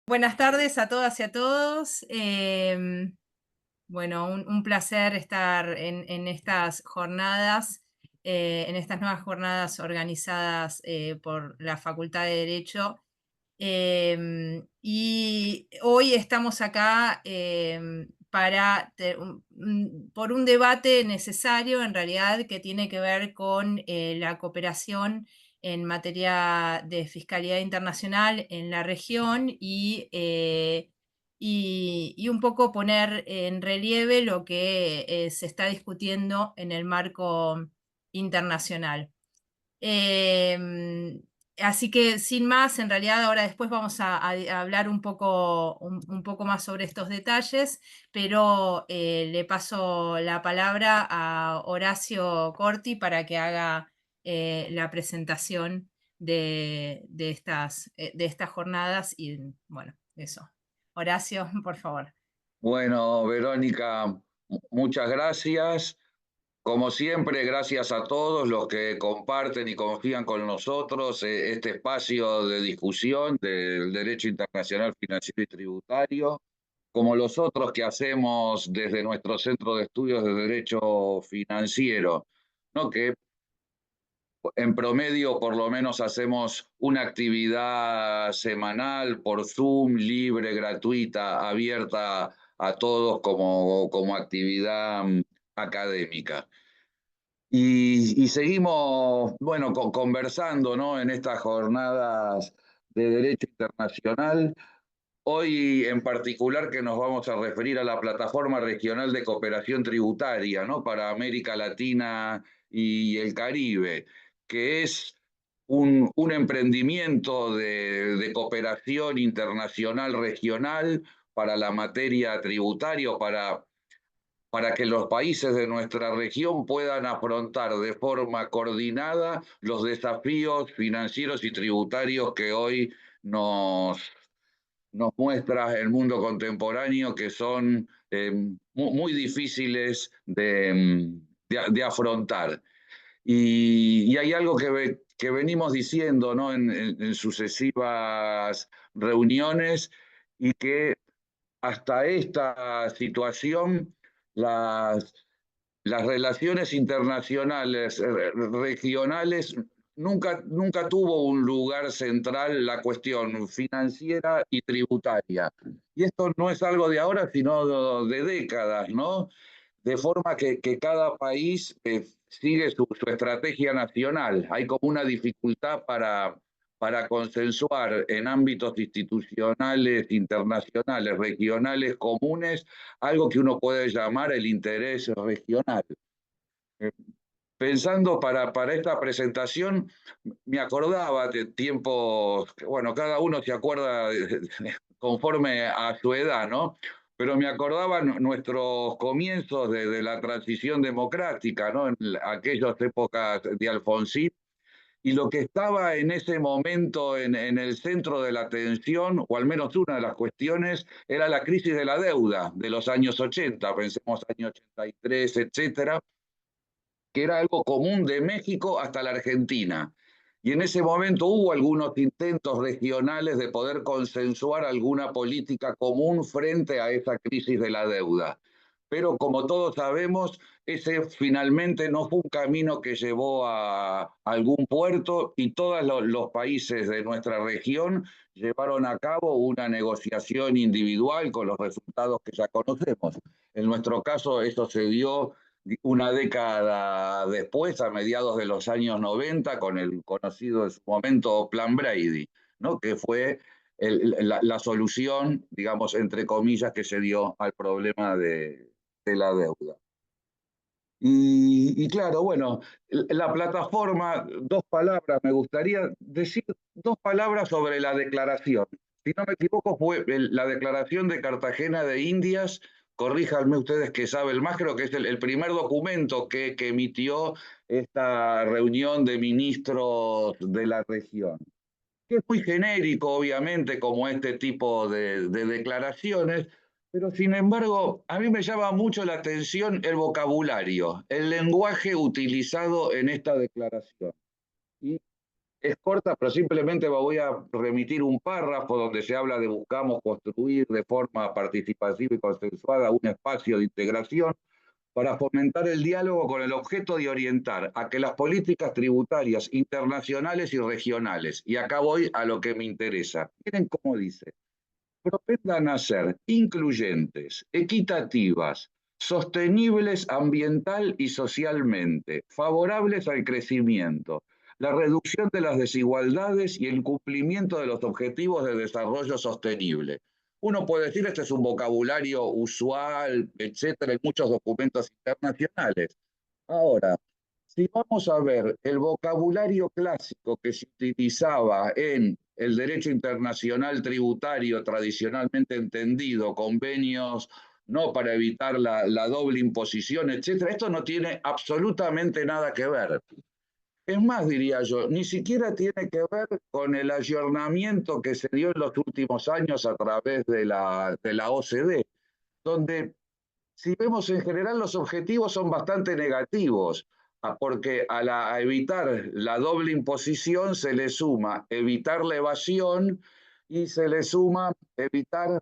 Buenas tardes a todas y a todos. Bueno, un placer estar en estas jornadas, en estas nuevas jornadas organizadas por la Facultad de Derecho. Y hoy estamos acá por un debate necesario, en realidad, que tiene que ver con la cooperación en materia de fiscalidad internacional en la región y un poco poner en relieve lo que se está discutiendo en el marco internacional. Em, Así que sin más, en realidad ahora después vamos a hablar un poco más sobre estos detalles, pero le paso la palabra a Horacio Corti para que haga la presentación de estas jornadas y bueno, eso. Horacio, por favor. Bueno, Verónica, muchas gracias. Como siempre, gracias a todos los que comparten y confían con nosotros este espacio de discusión del derecho internacional financiero y tributario, como los otros que hacemos desde nuestro Centro de Estudios de Derecho Financiero, ¿no? Que en promedio por lo menos hacemos una actividad semanal por Zoom, libre, gratuita, abierta a todos como actividad académica. Y seguimos, bueno, conversando, ¿no? En estas jornadas de derecho internacional. Hoy en particular que nos vamos a referir a la Plataforma Regional de Cooperación Tributaria, ¿no? Para América Latina y el Caribe, que es un emprendimiento de cooperación internacional regional para la materia tributaria, para que los países de nuestra región puedan afrontar de forma coordinada los desafíos financieros y tributarios que hoy nos muestra el mundo contemporáneo, que son muy difíciles de afrontar. Y hay algo que venimos diciendo, ¿no? En sucesivas reuniones, y que hasta esta situación las, las relaciones internacionales regionales nunca tuvo un lugar central la cuestión financiera y tributaria. Y esto no es algo de ahora, sino de décadas, ¿no? De forma que cada país sigue su estrategia nacional. Hay como una dificultad para consensuar en ámbitos institucionales, internacionales, regionales, comunes, algo que uno puede llamar el interés regional. Eh, Pensando para esta presentación, me acordaba de tiempos, bueno, cada uno se acuerda conforme a su edad, ¿no? Pero me acordaba nuestros comienzos de la transición democrática, ¿no? En aquellas épocas de Alfonsín, y lo que estaba en ese momento en el centro de la atención, o al menos una de las cuestiones, era la crisis de la deuda de los años 80, pensemos año 83, etcétera, que era algo común de México hasta la Argentina. Y en ese momento hubo algunos intentos regionales de poder consensuar alguna política común frente a esa crisis de la deuda. Pero como todos sabemos, ese finalmente no fue un camino que llevó a algún puerto, y todos los países de nuestra región llevaron a cabo una negociación individual con los resultados que ya conocemos. En nuestro caso, eso se dio una década después, a mediados de los años 90, con el conocido en su momento Plan Brady, ¿no? Que fue la solución, digamos, entre comillas, que se dio al problema de la deuda. Y claro, bueno, la plataforma, dos palabras, me gustaría decir dos palabras sobre la declaración. Si no me equivoco, fue la declaración de Cartagena de Indias. Corríjanme ustedes que saben más, creo que es el primer documento que emitió esta reunión de ministros de la región, que es muy genérico, obviamente, como este tipo de declaraciones, pero sin embargo, a mí me llama mucho la atención el vocabulario, el lenguaje utilizado en esta declaración. Y Es corta, pero simplemente voy a remitir un párrafo donde se habla de buscamos construir de forma participativa y consensuada un espacio de integración para fomentar el diálogo con el objeto de orientar a que las políticas tributarias internacionales y regionales, y acá voy a lo que me interesa, miren cómo dice, propendan a ser incluyentes, equitativas, sostenibles ambiental y socialmente, favorables al crecimiento, la reducción de las desigualdades y el cumplimiento de los objetivos de desarrollo sostenible. Uno puede decir, este es un vocabulario usual, etcétera, en muchos documentos internacionales. Ahora, si vamos a ver el vocabulario clásico que se utilizaba en el derecho internacional tributario tradicionalmente entendido, convenios no para evitar la doble imposición, etcétera, esto no tiene absolutamente nada que ver. Es más, diría yo, ni siquiera tiene que ver con el ayornamiento que se dio en los últimos años a través de la OCDE, donde si vemos en general los objetivos son bastante negativos, porque a evitar la doble imposición se le suma evitar la evasión y se le suma evitar,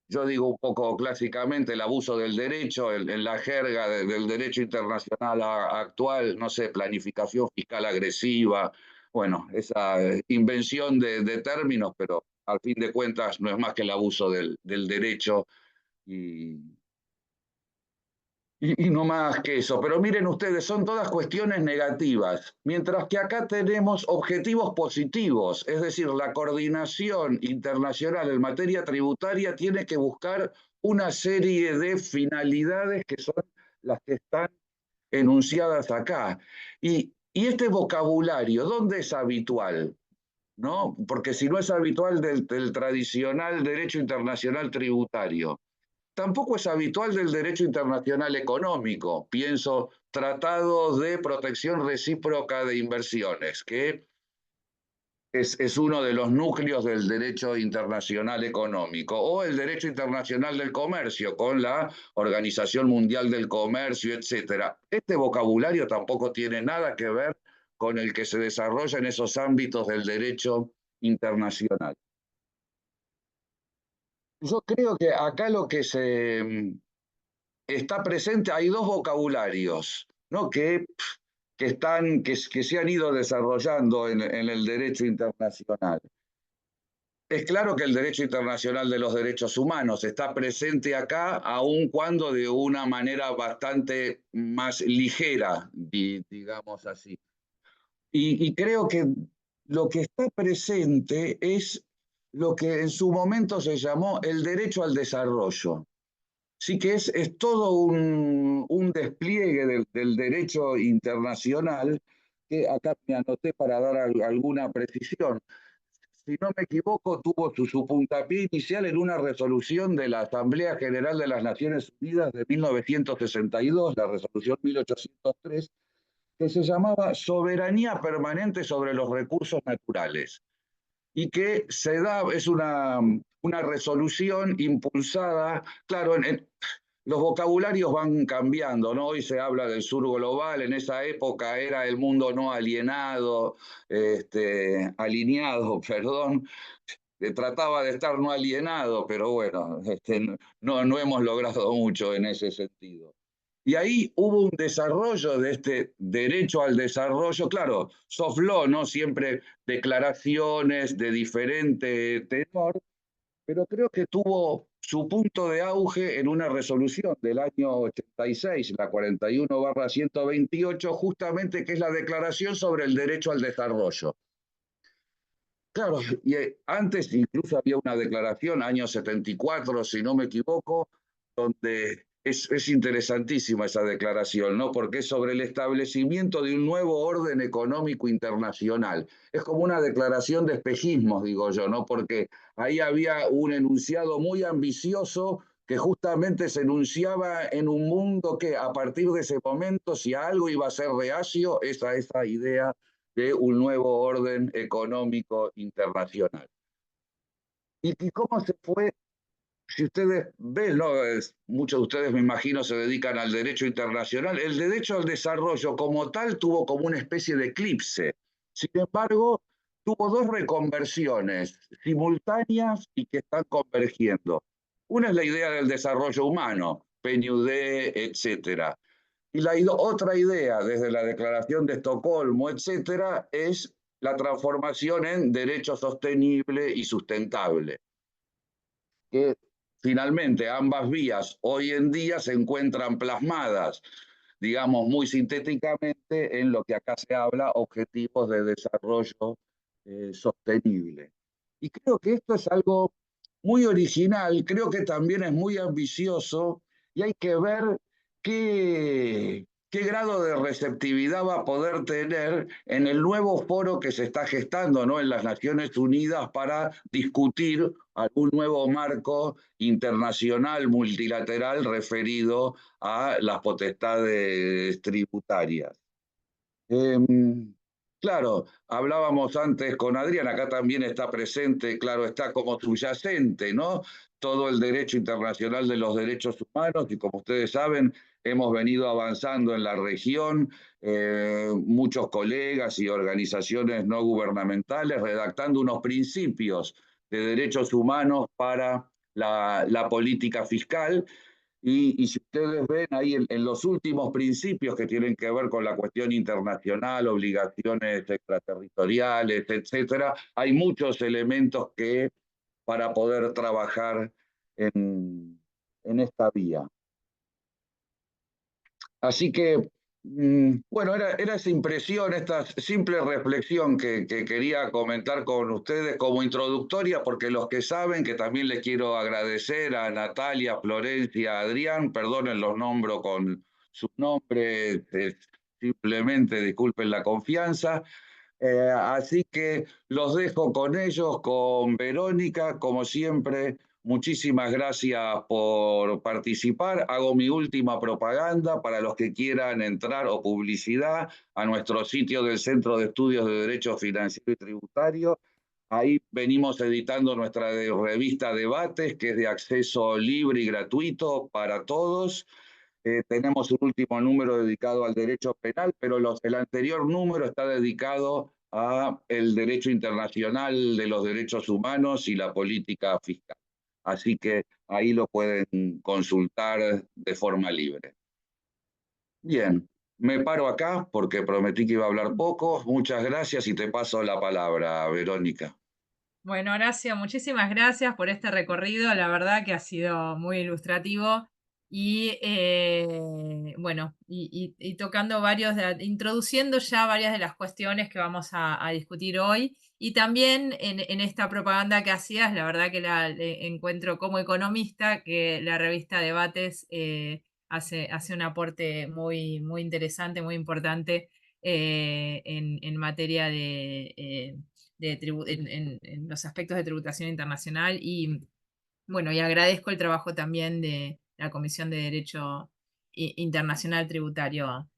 yo digo un poco clásicamente, el abuso del derecho, en la jerga del derecho internacional actual, no sé, planificación fiscal agresiva, bueno, esa invención de términos, pero al fin de cuentas no es más que el abuso del derecho y, y no más que eso, pero miren ustedes, son todas cuestiones negativas, mientras que acá tenemos objetivos positivos, es decir, la coordinación internacional en materia tributaria tiene que buscar una serie de finalidades que son las que están enunciadas acá. Y este vocabulario, ¿dónde es habitual? ¿No? Porque si no es habitual del tradicional derecho internacional tributario, tampoco es habitual del derecho internacional económico. Pienso tratados de protección recíproca de inversiones, que es uno de los núcleos del derecho internacional económico, o el derecho internacional del comercio, con la Organización Mundial del Comercio, etcétera. Este vocabulario tampoco tiene nada que ver con el que se desarrolla en esos ámbitos del derecho internacional. Yo creo que acá lo que se está presente, hay dos vocabularios, ¿no? Que se han ido desarrollando en el derecho internacional. Es claro que el derecho internacional de los derechos humanos está presente acá, aun cuando de una manera bastante más ligera, digamos así. Y creo que lo que está presente es lo que en su momento se llamó el derecho al desarrollo. Sí que es todo un despliegue del derecho internacional que acá me anoté para dar alguna precisión. Si no me equivoco, tuvo su puntapié inicial en una resolución de la Asamblea General de las Naciones Unidas de 1962, la resolución 1803, que se llamaba Soberanía Permanente sobre los Recursos Naturales y que es una resolución impulsada, claro, los vocabularios van cambiando, ¿no? Hoy se habla del sur global, en esa época era el mundo no alienado, alineado, perdón, trataba de estar no alienado, pero bueno, no hemos logrado mucho en ese sentido. Y ahí hubo un desarrollo de este derecho al desarrollo, claro, soft law, ¿no? Siempre declaraciones de diferente tenor, pero creo que tuvo su punto de auge en una resolución del año 86, la 41/128, justamente que es la Declaración sobre el Derecho al Desarrollo. Claro, y antes incluso había una declaración, año 74, si no me equivoco, donde es interesantísima esa declaración, ¿no? Porque es sobre el establecimiento de un nuevo orden económico internacional. Es como una declaración de espejismos, digo yo, ¿no? Porque ahí había un enunciado muy ambicioso que justamente se enunciaba en un mundo que a partir de ese momento, si algo iba a ser reacio, esa idea de un nuevo orden económico internacional. ¿Y cómo se fue? Si ustedes ven, ¿no? Muchos de ustedes me imagino se dedican al derecho internacional, el derecho al desarrollo como tal tuvo como una especie de eclipse. Sin embargo, tuvo dos reconversiones simultáneas y que están convergiendo. Una es la idea del desarrollo humano, PNUD, etcétera. Y otra idea, desde la Declaración de Estocolmo, etcétera, es la transformación en derecho sostenible y sustentable, que finalmente ambas vías hoy en día se encuentran plasmadas, digamos muy sintéticamente, en lo que acá se habla, objetivos de desarrollo sostenible. Y creo que esto es algo muy original, creo que también es muy ambicioso y hay que ver qué grado de receptividad va a poder tener en el nuevo foro que se está gestando, ¿no?, en las Naciones Unidas para discutir algún nuevo marco internacional multilateral referido a las potestades tributarias. Claro, hablábamos antes con Adrián, acá también está presente, claro, está como subyacente, ¿no? Todo el derecho internacional de los derechos humanos y como ustedes saben, hemos venido avanzando en la región, muchos colegas y organizaciones no gubernamentales redactando unos principios de derechos humanos para la política fiscal. Y si ustedes ven ahí en los últimos principios que tienen que ver con la cuestión internacional, obligaciones extraterritoriales, etcétera, hay muchos elementos que para poder trabajar en esta vía. Así que, bueno, era esa impresión, esta simple reflexión que quería comentar con ustedes como introductoria, porque los que saben, que también les quiero agradecer a Natalia, Florencia, Adrián, perdonen, los nombro con sus nombres, simplemente disculpen la confianza. Así que los dejo con ellos, con Verónica, como siempre. Muchísimas gracias por participar. Hago mi última propaganda para los que quieran entrar o publicidad a nuestro sitio del Centro de Estudios de Derecho Financiero y Tributario. Ahí venimos editando nuestra revista Debates, que es de acceso libre y gratuito para todos. Tenemos un último número dedicado al derecho penal, pero el anterior número está dedicado a el derecho internacional de los derechos humanos y la política fiscal. Así que ahí lo pueden consultar de forma libre. Bien, me paro acá porque prometí que iba a hablar poco. Muchas gracias y te paso la palabra, Verónica. Bueno, Horacio, muchísimas gracias por este recorrido. La verdad que ha sido muy ilustrativo y bueno, y tocando introduciendo ya varias de las cuestiones que vamos a discutir hoy. Y también en esta propaganda que hacías, la verdad que encuentro como economista que la revista Debates hace un aporte muy interesante, muy importante en materia en los aspectos de tributación internacional y bueno, y agradezco el trabajo también de la Comisión de Derecho Internacional Tributario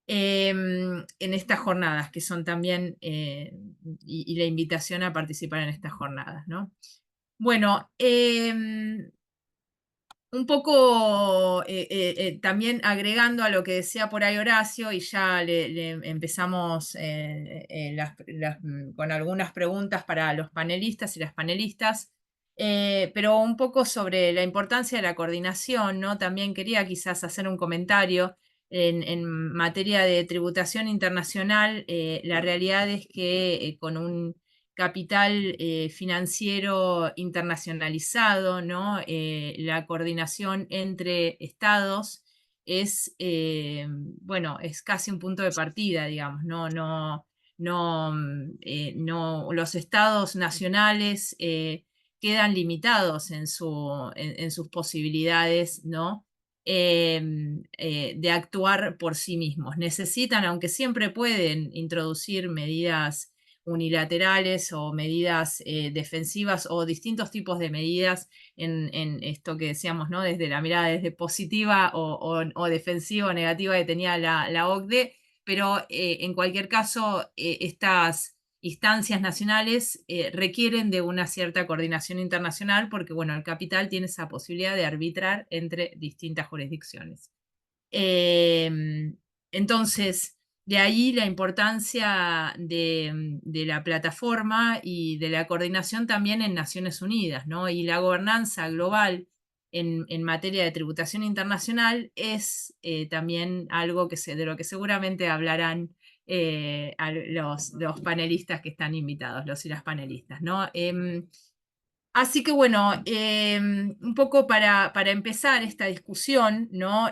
en estas jornadas, que son también, y la invitación a participar en estas jornadas, ¿no? Bueno, un poco también agregando a lo que decía por ahí Horacio, y ya le empezamos con algunas preguntas para los panelistas y las panelistas, pero un poco sobre la importancia de la coordinación, ¿no? También quería quizás hacer un comentario en materia de tributación internacional. La realidad es que con un capital financiero internacionalizado, ¿no? La coordinación entre estados es, bueno, es casi un punto de partida, digamos, no, los estados nacionales quedan limitados en sus posibilidades, ¿no? De actuar por sí mismos. Necesitan, aunque siempre pueden introducir medidas unilaterales o medidas defensivas o distintos tipos de medidas en esto que decíamos, ¿no? Desde la mirada desde positiva o defensiva o negativa que tenía la OCDE, pero en cualquier caso, estas instancias nacionales requieren de una cierta coordinación internacional porque, bueno, el capital tiene esa posibilidad de arbitrar entre distintas jurisdicciones. Entonces, De ahí la importancia de la plataforma y de la coordinación también en Naciones Unidas, ¿no? Y la gobernanza global en materia de tributación internacional es también algo de lo que seguramente hablarán los panelistas que están invitados, los y las panelistas, ¿no? Así que bueno, un poco para empezar esta discusión, ¿no?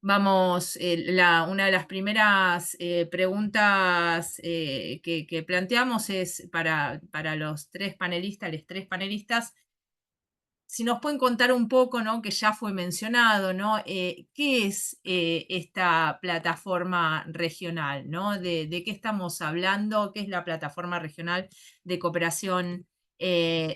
Vamos, una de las primeras preguntas que planteamos es para los tres panelistas, les tres panelistas, si nos pueden contar un poco, ¿no? Que ya fue mencionado, ¿no? ¿Qué es esta plataforma regional, ¿no? De qué estamos hablando? ¿Qué es la plataforma regional de cooperación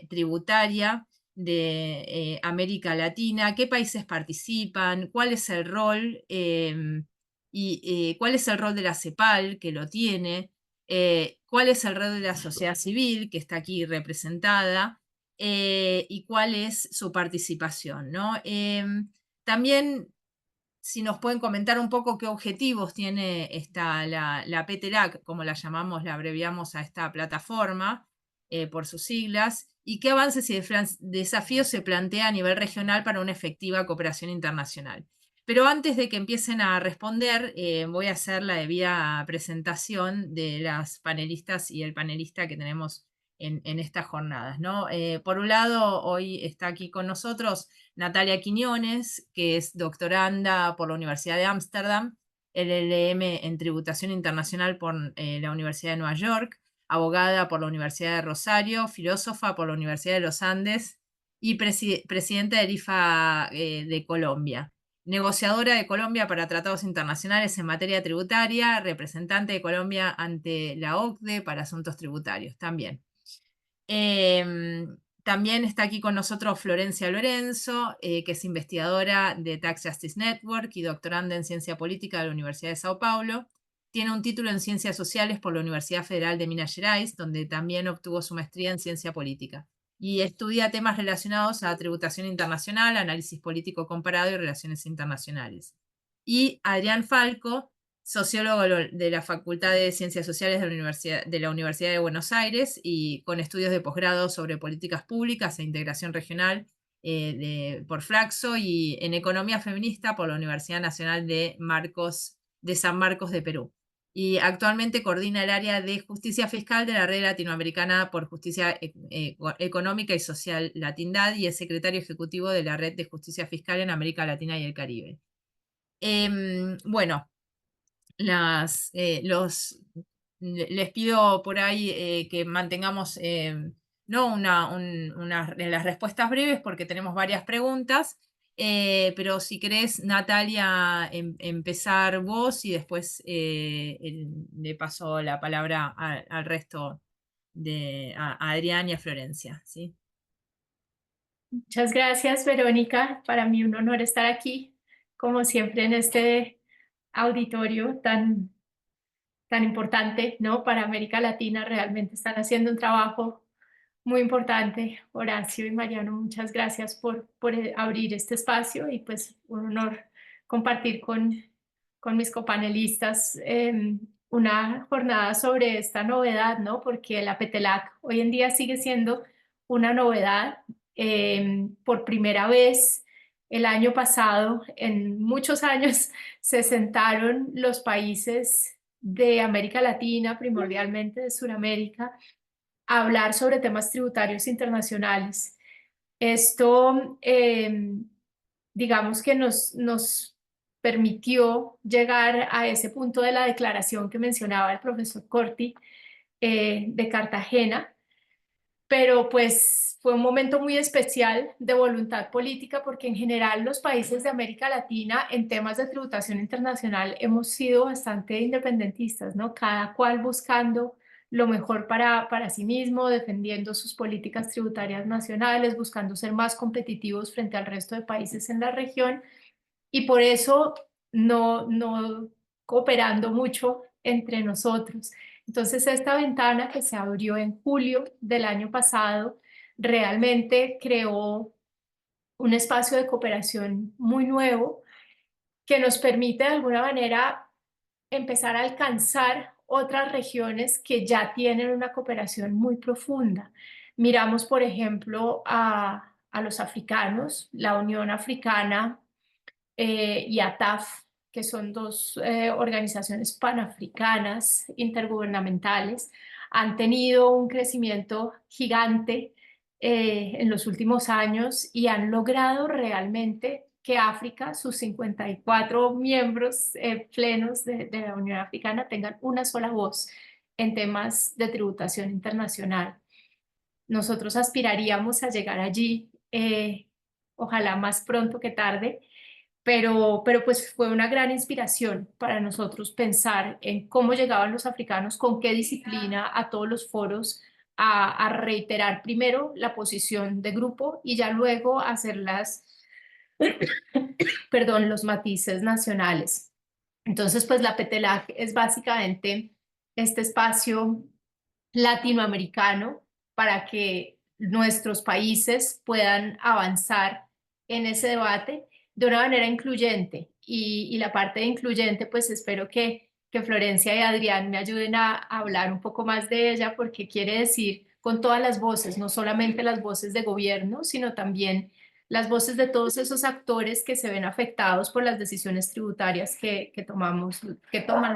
tributaria de América Latina? ¿Qué países participan? ¿Cuál es el rol? ¿Cuál es el rol de la CEPAL, que lo tiene? ¿Cuál es el rol de la sociedad civil, que está aquí representada? Y cuál es su participación, ¿no? También, si nos pueden comentar un poco qué objetivos tiene la PTLAC, como la llamamos, la abreviamos a esta plataforma, por sus siglas, y qué avances y desafíos se plantea a nivel regional para una efectiva cooperación internacional. Pero antes de que empiecen a responder, voy a hacer la debida presentación de las panelistas y el panelista que tenemos en estas jornadas, ¿no? Por un lado, hoy está aquí con nosotros Natalia Quiñones, que es doctoranda por la Universidad de Ámsterdam, LLM en Tributación Internacional por la Universidad de Nueva York, abogada por la Universidad de Rosario, filósofa por la Universidad de los Andes y presidenta del IFA de Colombia. Negociadora de Colombia para tratados internacionales en materia tributaria, representante de Colombia ante la OCDE para asuntos tributarios también. También está aquí con nosotros Florencia Lorenzo, que es investigadora de Tax Justice Network y doctoranda en Ciencia Política de la Universidad de Sao Paulo. Tiene un título en Ciencias Sociales por la Universidad Federal de Minas Gerais, donde también obtuvo su maestría en Ciencia Política. Y estudia temas relacionados a tributación internacional, análisis político comparado y relaciones internacionales. Y Adrián Falco, sociólogo de la Facultad de Ciencias Sociales de la Universidad de Buenos Aires y con estudios de posgrado sobre políticas públicas e integración regional por Flaxo y en economía feminista por la Universidad Nacional de San Marcos de Perú. Y actualmente coordina el área de justicia fiscal de la Red Latinoamericana por Justicia Económica y Social Latindad y es secretario ejecutivo de la Red de Justicia Fiscal en América Latina y el Caribe. Bueno, les pido por ahí que mantengamos ¿no? Las respuestas breves porque tenemos varias preguntas, pero si querés, Natalia, empezar vos y después le paso la palabra al resto a Adrián y a Florencia, ¿sí? Muchas gracias, Verónica. Para mí un honor estar aquí, como siempre, en este auditorio tan importante, ¿no? Para América Latina. Realmente están haciendo un trabajo muy importante. Horacio y Mariano, muchas gracias por abrir este espacio y pues un honor compartir con mis copanelistas una jornada sobre esta novedad, ¿no? Porque la PETELAC hoy en día sigue siendo una novedad. Por primera vez el año pasado, en muchos años, se sentaron los países de América Latina, primordialmente de Sudamérica, a hablar sobre temas tributarios internacionales. Esto, digamos que nos permitió llegar a ese punto de la declaración que mencionaba el profesor Corti de Cartagena, pero pues fue un momento muy especial de voluntad política porque en general los países de América Latina en temas de tributación internacional hemos sido bastante independentistas, ¿no? Cada cual buscando lo mejor para sí mismo, defendiendo sus políticas tributarias nacionales, buscando ser más competitivos frente al resto de países en la región y por eso no cooperando mucho entre nosotros. Entonces, esta ventana que se abrió en julio del año pasado realmente creó un espacio de cooperación muy nuevo que nos permite de alguna manera empezar a alcanzar otras regiones que ya tienen una cooperación muy profunda. Miramos, por ejemplo, a los africanos, la Unión Africana y ATAF, que son dos organizaciones panafricanas intergubernamentales, han tenido un crecimiento gigante en los últimos años y han logrado realmente que África, sus 54 miembros plenos de la Unión Africana, tengan una sola voz en temas de tributación internacional. Nosotros aspiraríamos a llegar allí, ojalá más pronto que tarde, pero pues fue una gran inspiración para nosotros pensar en cómo llegaban los africanos, con qué disciplina a todos los foros a reiterar primero la posición de grupo y ya luego hacer perdón, los matices nacionales. Entonces, pues la PETELAC es básicamente este espacio latinoamericano para que nuestros países puedan avanzar en ese debate de una manera incluyente. Y la parte de incluyente, pues espero que Florencia y Adrián me ayuden a hablar un poco más de ella, porque quiere decir con todas las voces, no solamente las voces de gobierno, sino también las voces de todos esos actores que se ven afectados por las decisiones tributarias que toman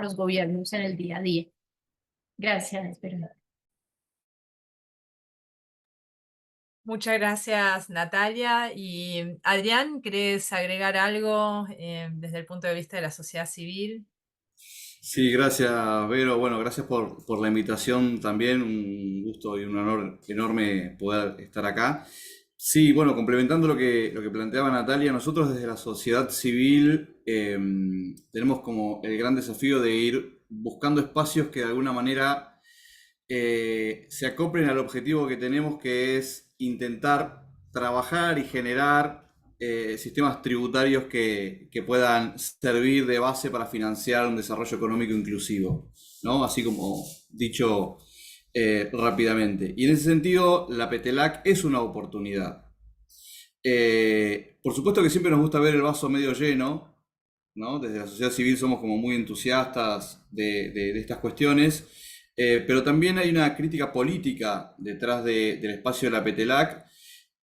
los gobiernos en el día a día. Gracias, Verónica. Muchas gracias, Natalia. Y Adrián, ¿querés agregar algo desde el punto de vista de la sociedad civil? Sí, gracias, Vero. Bueno, gracias por la invitación también. Un gusto y un honor enorme poder estar acá. Sí, bueno, complementando lo que planteaba Natalia, nosotros desde la sociedad civil tenemos como el gran desafío de ir buscando espacios que de alguna manera se acoplen al objetivo que tenemos, que es intentar trabajar y generar sistemas tributarios que puedan servir de base para financiar un desarrollo económico inclusivo, ¿no? Así como dicho rápidamente. Y en ese sentido, la PETELAC es una oportunidad. Por supuesto que siempre nos gusta ver el vaso medio lleno, ¿no? Desde la sociedad civil somos como muy entusiastas de estas cuestiones, pero también hay una crítica política detrás del espacio de la PETELAC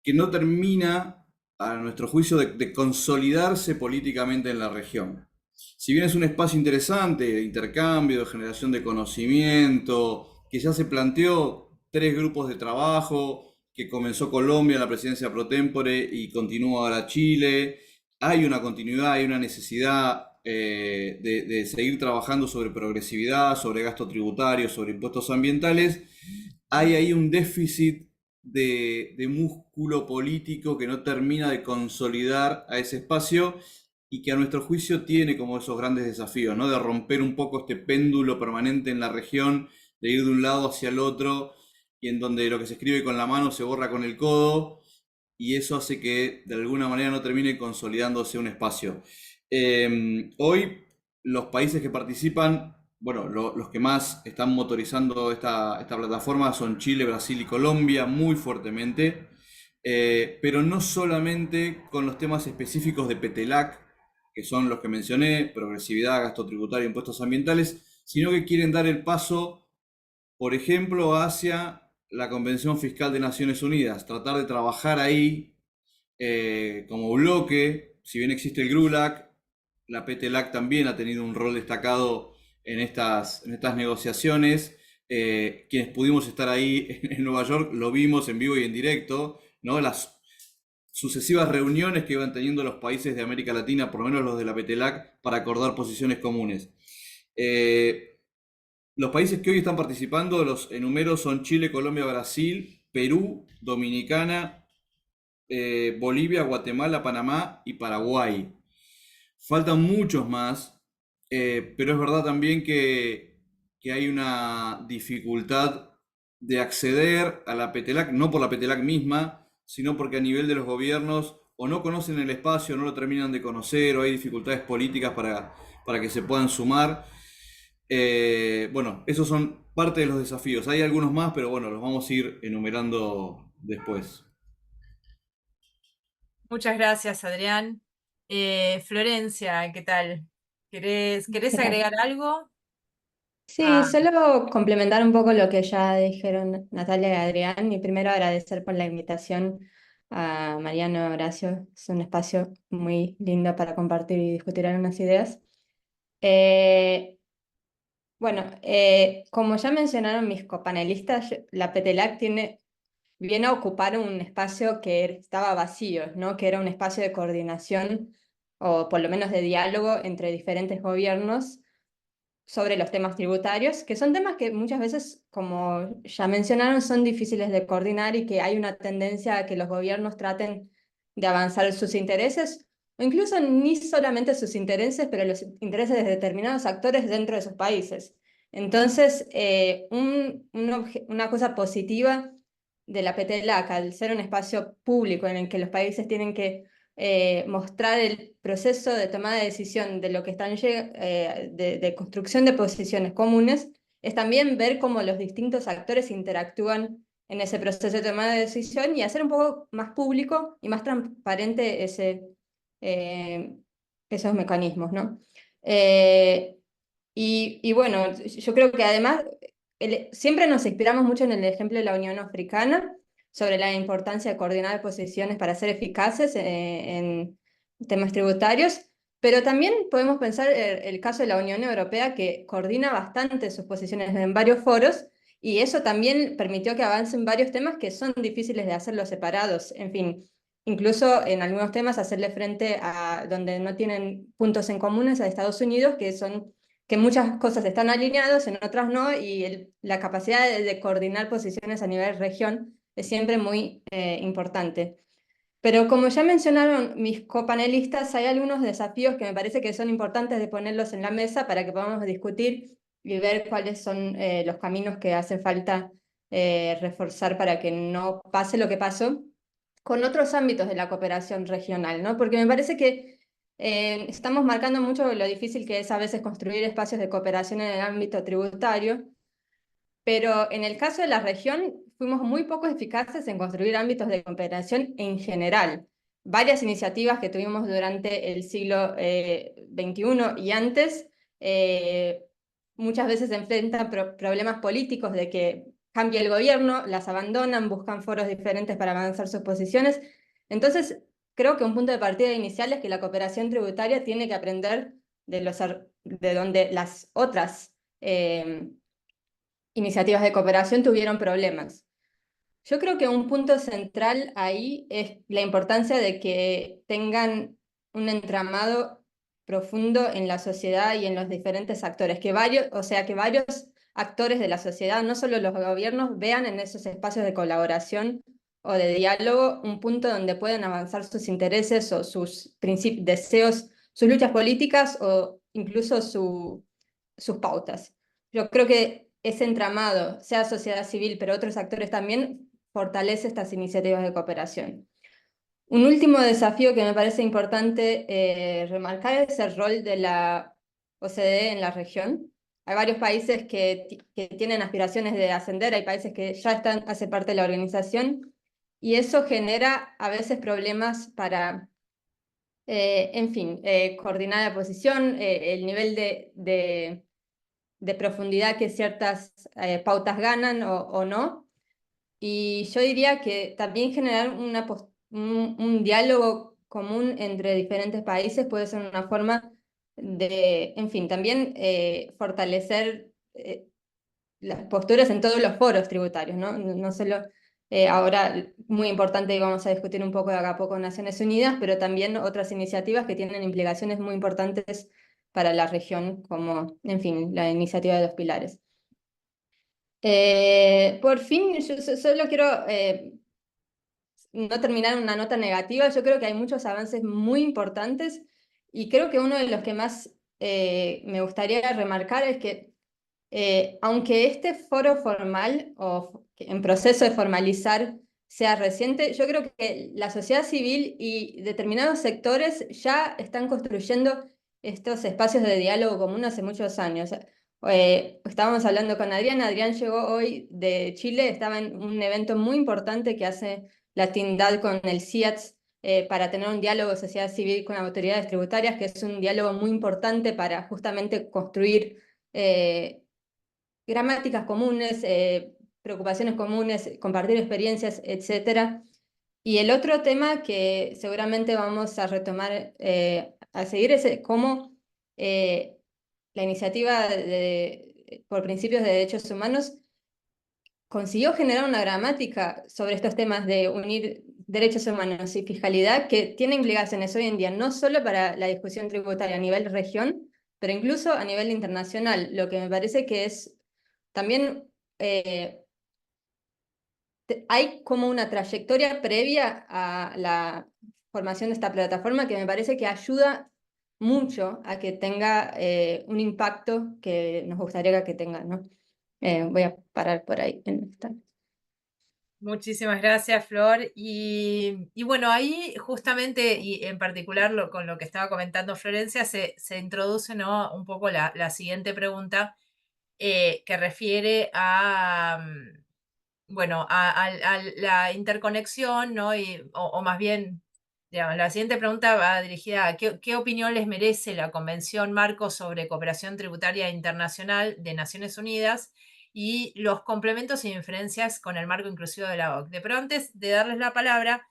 que no termina, a nuestro juicio, de consolidarse políticamente en la región. Si bien es un espacio interesante de intercambio, de generación de conocimiento, que ya se planteó 3 grupos de trabajo, que comenzó Colombia, la presidencia pro tempore, y continúa ahora Chile, hay una continuidad, hay una necesidad de seguir trabajando sobre progresividad, sobre gasto tributario, sobre impuestos ambientales. Hay ahí un déficit de músculo político que no termina de consolidar a ese espacio y que a nuestro juicio tiene como esos grandes desafíos, ¿no? De romper un poco este péndulo permanente en la región, de ir de un lado hacia el otro, y en donde lo que se escribe con la mano se borra con el codo, y eso hace que de alguna manera no termine consolidándose un espacio. Hoy los países que participan, bueno, los que más están motorizando esta plataforma son Chile, Brasil y Colombia muy fuertemente, pero no solamente con los temas específicos de PETELAC, que son los que mencioné, progresividad, gasto tributario, impuestos ambientales, sino que quieren dar el paso, por ejemplo, hacia la Convención Fiscal de Naciones Unidas, tratar de trabajar ahí como bloque. Si bien existe el GRULAC, la PETELAC también ha tenido un rol destacado en estas negociaciones. Quienes pudimos estar ahí en Nueva York lo vimos en vivo y en directo, ¿no? Las sucesivas reuniones que iban teniendo los países de América Latina, por lo menos los de la PETELAC, para acordar posiciones comunes. Los países que hoy están participando, los enumero, son Chile, Colombia, Brasil, Perú, Dominicana, Bolivia, Guatemala, Panamá y Paraguay. Faltan muchos más, pero es verdad también que hay una dificultad de acceder a la PETELAC, no por la PETELAC misma, sino porque a nivel de los gobiernos o no conocen el espacio, no lo terminan de conocer, o hay dificultades políticas para que se puedan sumar. Bueno, esos son parte de los desafíos. Hay algunos más, pero bueno, los vamos a ir enumerando después. Muchas gracias, Adrián. Florencia, ¿qué tal? ¿Querés agregar algo? Sí, solo complementar un poco lo que ya dijeron Natalia y Adrián, y primero agradecer por la invitación a Mariano y Horacio. Es un espacio muy lindo para compartir y discutir algunas ideas. Eh, como ya mencionaron mis copanelistas, la PETELAC viene a ocupar un espacio que estaba vacío, ¿no? Que era un espacio de coordinación o por lo menos de diálogo entre diferentes gobiernos sobre los temas tributarios, que son temas que muchas veces, como ya mencionaron, son difíciles de coordinar y que hay una tendencia a que los gobiernos traten de avanzar sus intereses, o incluso ni solamente sus intereses, pero los intereses de determinados actores dentro de sus países. Entonces, una cosa positiva de la PTLAC, al ser un espacio público en el que los países tienen que mostrar el proceso de toma de decisión de lo que están de construcción de posiciones comunes, es también ver cómo los distintos actores interactúan en ese proceso de toma de decisión y hacer un poco más público y más transparente esos mecanismos, ¿no? Bueno, yo creo que además siempre nos inspiramos mucho en el ejemplo de la Unión Africana, sobre la importancia de coordinar posiciones para ser eficaces en temas tributarios, pero también podemos pensar el caso de la Unión Europea, que coordina bastante sus posiciones en varios foros, y eso también permitió que avancen varios temas que son difíciles de hacerlos separados. En fin, incluso en algunos temas hacerle frente a donde no tienen puntos en comunes a Estados Unidos, que muchas cosas están alineadas, en otras no, y la capacidad de coordinar posiciones a nivel región es siempre muy importante. Pero como ya mencionaron mis copanelistas, hay algunos desafíos que me parece que son importantes de ponerlos en la mesa para que podamos discutir y ver cuáles son los caminos que hace falta reforzar para que no pase lo que pasó con otros ámbitos de la cooperación regional, ¿no? Porque me parece que estamos marcando mucho lo difícil que es a veces construir espacios de cooperación en el ámbito tributario, pero en el caso de la región fuimos muy poco eficaces en construir ámbitos de cooperación en general. Varias iniciativas que tuvimos durante el siglo XXI y antes muchas veces enfrentan problemas políticos de que cambia el gobierno, las abandonan, buscan foros diferentes para avanzar sus posiciones. Entonces, creo que un punto de partida inicial es que la cooperación tributaria tiene que aprender de donde las otras iniciativas de cooperación tuvieron problemas. Yo creo que un punto central ahí es la importancia de que tengan un entramado profundo en la sociedad y en los diferentes actores, que varios actores de la sociedad, no solo los gobiernos, vean en esos espacios de colaboración o de diálogo un punto donde puedan avanzar sus intereses o sus deseos, sus luchas políticas o incluso sus pautas. Yo creo que ese entramado, sea sociedad civil, pero otros actores también, fortalece estas iniciativas de cooperación. Un último desafío que me parece importante remarcar es el rol de la OCDE en la región. Hay varios países que tienen aspiraciones de ascender, hay países que ya hacen parte de la organización, y eso genera a veces problemas para, coordinar la posición, el nivel de profundidad que ciertas pautas ganan o no. Y yo diría que también generar un diálogo común entre diferentes países puede ser una forma de, en fin, también fortalecer las posturas en todos los foros tributarios, ¿no? No solo ahora, muy importante, y vamos a discutir un poco de acá a poco Naciones Unidas, pero también otras iniciativas que tienen implicaciones muy importantes para la región, como, en fin, la iniciativa de los pilares. Por fin, yo solo quiero no terminar en una nota negativa. Yo creo que hay muchos avances muy importantes y creo que uno de los que más me gustaría remarcar es que aunque este foro formal o en proceso de formalizar sea reciente, yo creo que la sociedad civil y determinados sectores ya están construyendo estos espacios de diálogo común hace muchos años. Estábamos hablando con Adrián llegó hoy de Chile, estaba en un evento muy importante que hace la Tindad con el CIATS para tener un diálogo de sociedad civil con autoridades tributarias, que es un diálogo muy importante para justamente construir gramáticas comunes, preocupaciones comunes, compartir experiencias, etc. Y el otro tema que seguramente vamos a retomar, a seguir, es cómo la iniciativa por principios de derechos humanos consiguió generar una gramática sobre estos temas de unir derechos humanos y fiscalidad que tiene implicaciones hoy en día, no solo para la discusión tributaria a nivel región, pero incluso a nivel internacional, lo que me parece que es también hay como una trayectoria previa a la formación de esta plataforma que me parece que ayuda mucho a que tenga un impacto que nos gustaría que tenga, ¿no? Voy a parar por ahí en esta. Muchísimas gracias, Flor. Y bueno, ahí justamente, y en particular con lo que estaba comentando Florencia, se introduce, ¿no?, un poco la siguiente pregunta, que refiere a, bueno, a la interconexión, ¿no? O más bien, digamos, la siguiente pregunta va dirigida a qué opinión les merece la Convención Marco sobre Cooperación Tributaria Internacional de Naciones Unidas y los complementos y diferencias con el marco inclusivo de la OCDE. Pero antes de darles la palabra,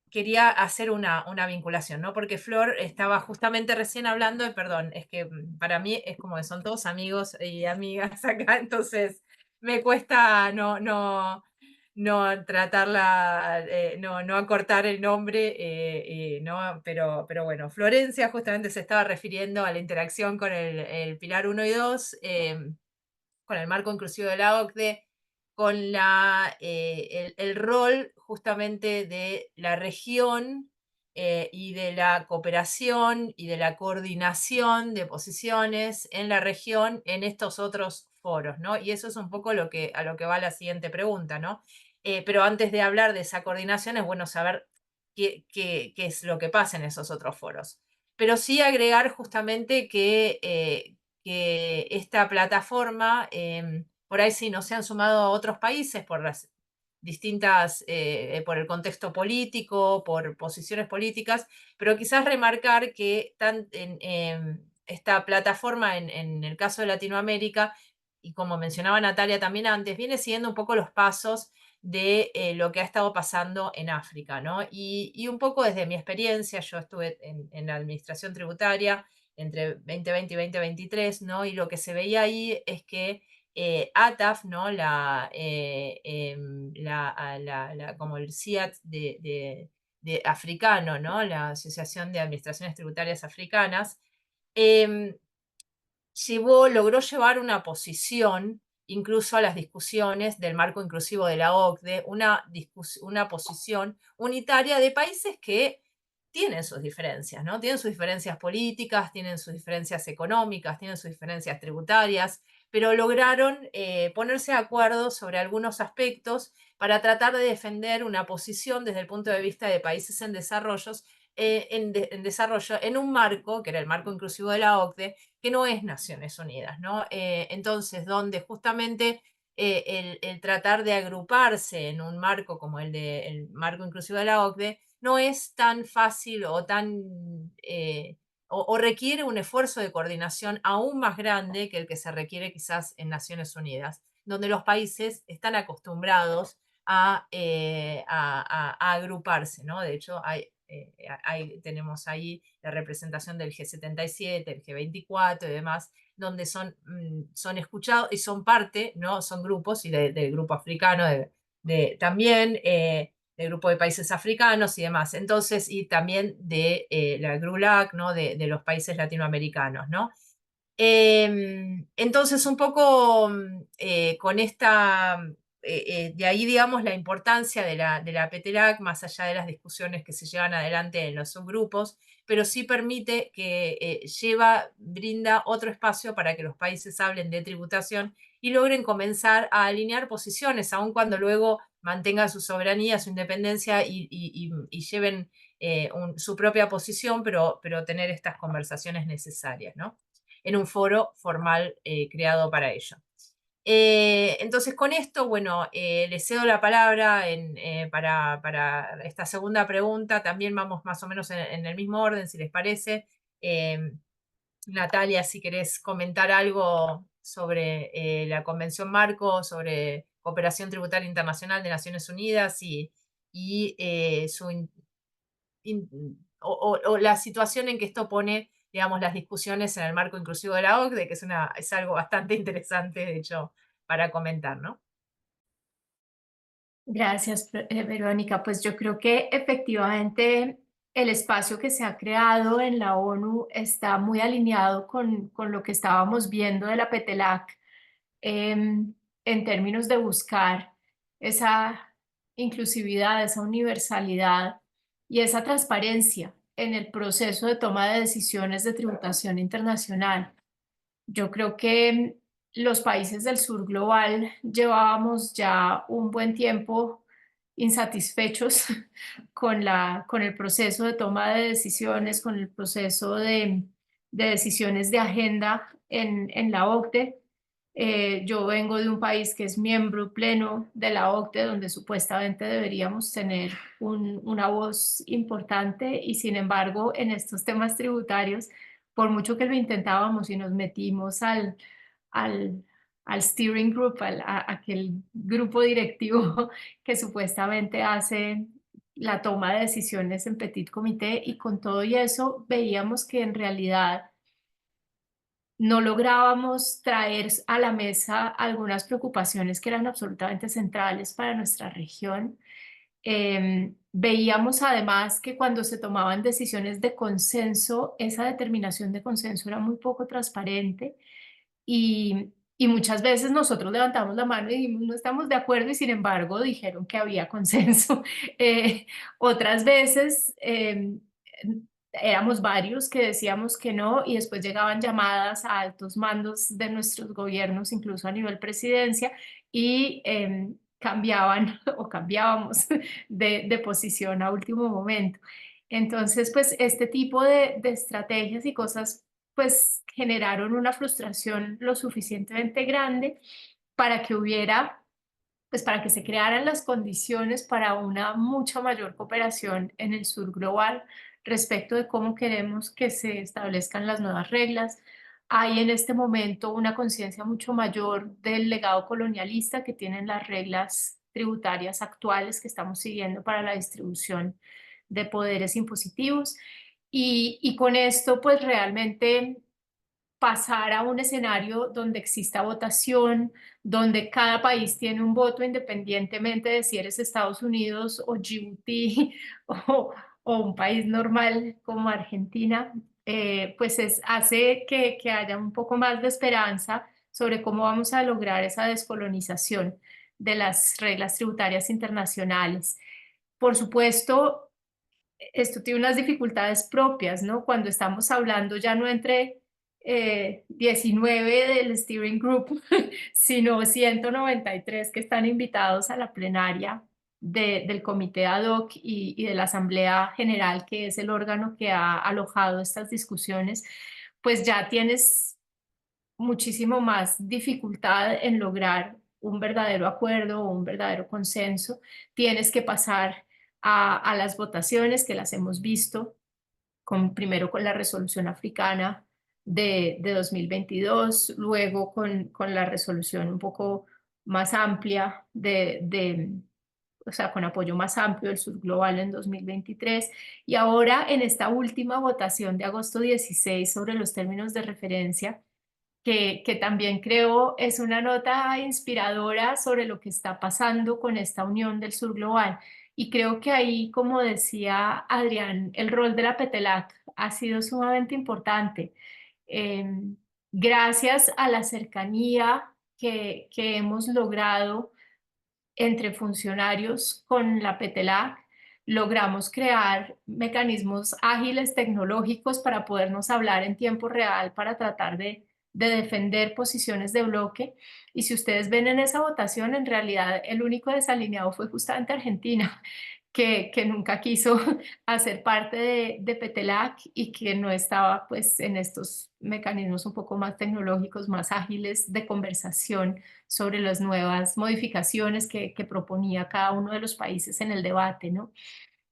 quería hacer una vinculación, ¿no? Porque Flor estaba justamente recién hablando, y perdón, es que para mí es como que son todos amigos y amigas acá, entonces me cuesta no tratarla, no acortar el nombre, ¿no? Pero bueno, Florencia justamente se estaba refiriendo a la interacción con el Pilar 1 y 2, con el marco inclusivo de la OCDE, con el rol justamente de la región, y de la cooperación y de la coordinación de posiciones en la región en estos otros foros, ¿no? Y eso es un poco a lo que va la siguiente pregunta, ¿no? Pero antes de hablar de esa coordinación es bueno saber qué es lo que pasa en esos otros foros. Pero sí agregar justamente que esta plataforma, por ahí sí no se han sumado otros países por las distintas, por el contexto político, por posiciones políticas, pero quizás remarcar que esta plataforma en el caso de Latinoamérica, y como mencionaba Natalia también antes, viene siguiendo un poco los pasos de lo que ha estado pasando en África, ¿no? Y un poco desde mi experiencia, yo estuve en la administración tributaria entre 2020 y 2023, ¿no? Y lo que se veía ahí es que ATAF, ¿no? Como el CIAT de africano, ¿no? La Asociación de Administraciones Tributarias Africanas, em, logró llevar una posición incluso a las discusiones del marco inclusivo de la OCDE, una posición unitaria de países que tienen sus diferencias, ¿no? Tienen sus diferencias políticas, tienen sus diferencias económicas, tienen sus diferencias tributarias, pero lograron ponerse de acuerdo sobre algunos aspectos para tratar de defender una posición desde el punto de vista de países en desarrollo en un marco, que era el marco inclusivo de la OCDE, que no es Naciones Unidas, ¿no? Entonces, donde justamente el tratar de agruparse en un marco como el marco inclusivo de la OCDE no es tan fácil o o requiere un esfuerzo de coordinación aún más grande que el que se requiere quizás en Naciones Unidas, donde los países están acostumbrados a agruparse, ¿no? De hecho, tenemos ahí la representación del G77, el G24 y demás, donde son escuchados y son parte, ¿no? Son grupos, y del grupo africano también, del grupo de países africanos y demás. Entonces, y también de la GRULAC, ¿no? De los países latinoamericanos, ¿no? Entonces, un poco con de ahí, digamos, la importancia de la PETELAC, más allá de las discusiones que se llevan adelante en los subgrupos, pero sí permite que brinda otro espacio para que los países hablen de tributación y logren comenzar a alinear posiciones, aun cuando luego mantengan su soberanía, su independencia y lleven su propia posición, pero tener estas conversaciones necesarias, ¿no? En un foro formal creado para ello. Entonces, con esto, bueno, les cedo la palabra para esta segunda pregunta. También vamos más o menos en el mismo orden, si les parece. Natalia, si querés comentar algo sobre la Convención Marco, sobre cooperación tributaria internacional de Naciones Unidas y o la situación en que esto pone, digamos, las discusiones en el marco inclusivo de la OCDE, que es algo bastante interesante, de hecho, para comentar, ¿no? Gracias, Verónica. Pues yo creo que efectivamente el espacio que se ha creado en la ONU está muy alineado con lo que estábamos viendo de la PETELAC, en términos de buscar esa inclusividad, esa universalidad y esa transparencia en el proceso de toma de decisiones de tributación internacional. Yo creo que los países del sur global llevábamos ya un buen tiempo insatisfechos con el proceso de toma de decisiones, con el proceso de decisiones de agenda en la OCDE. Yo vengo de un país que es miembro pleno de la OCDE, donde supuestamente deberíamos tener una voz importante y sin embargo en estos temas tributarios, por mucho que lo intentábamos y nos metimos al, al steering group, aquel grupo directivo que supuestamente hace la toma de decisiones en petit comité, y con todo y eso veíamos que en realidad no lográbamos traer a la mesa algunas preocupaciones que eran absolutamente centrales para nuestra región. Veíamos además que cuando se tomaban decisiones de consenso, esa determinación de consenso era muy poco transparente y muchas veces nosotros levantamos la mano y dijimos no estamos de acuerdo y sin embargo dijeron que había consenso. Otras veces éramos varios que decíamos que no y después llegaban llamadas a altos mandos de nuestros gobiernos, incluso a nivel presidencia, y cambiaban o cambiábamos de posición a último momento. Entonces, pues este tipo de estrategias y cosas pues generaron una frustración lo suficientemente grande para que hubiera, pues para que se crearan las condiciones para una mucha mayor cooperación en el sur global respecto de cómo queremos que se establezcan las nuevas reglas. Hay en este momento una conciencia mucho mayor del legado colonialista que tienen las reglas tributarias actuales que estamos siguiendo para la distribución de poderes impositivos. Y con esto, pues realmente pasar a un escenario donde exista votación, donde cada país tiene un voto independientemente de si eres Estados Unidos o Djibouti o un país normal como Argentina, pues hace que haya un poco más de esperanza sobre cómo vamos a lograr esa descolonización de las reglas tributarias internacionales. Por supuesto, esto tiene unas dificultades propias, ¿no? Cuando estamos hablando ya no entre 19 del steering group, sino 193 que están invitados a la plenaria del comité ad hoc y de la Asamblea General, que es el órgano que ha alojado estas discusiones, pues ya tienes muchísimo más dificultad en lograr un verdadero acuerdo o un verdadero consenso. Tienes que pasar a las votaciones que las hemos visto, primero con la resolución africana de 2022, luego con la resolución un poco más amplia o sea, con apoyo más amplio del Sur Global en 2023, y ahora en esta última votación de agosto 16 sobre los términos de referencia, que también creo es una nota inspiradora sobre lo que está pasando con esta unión del Sur Global. Y creo que ahí, como decía Adrián, el rol de la PETELAC ha sido sumamente importante. Gracias a la cercanía que hemos logrado entre funcionarios con la PETELAC, logramos crear mecanismos ágiles tecnológicos para podernos hablar en tiempo real, para tratar de defender posiciones de bloque. Y si ustedes ven en esa votación, en realidad el único desalineado fue justamente Argentina, que nunca quiso hacer parte de Petelac y que no estaba pues en estos mecanismos un poco más tecnológicos, más ágiles de conversación sobre las nuevas modificaciones que proponía cada uno de los países en el debate, ¿no?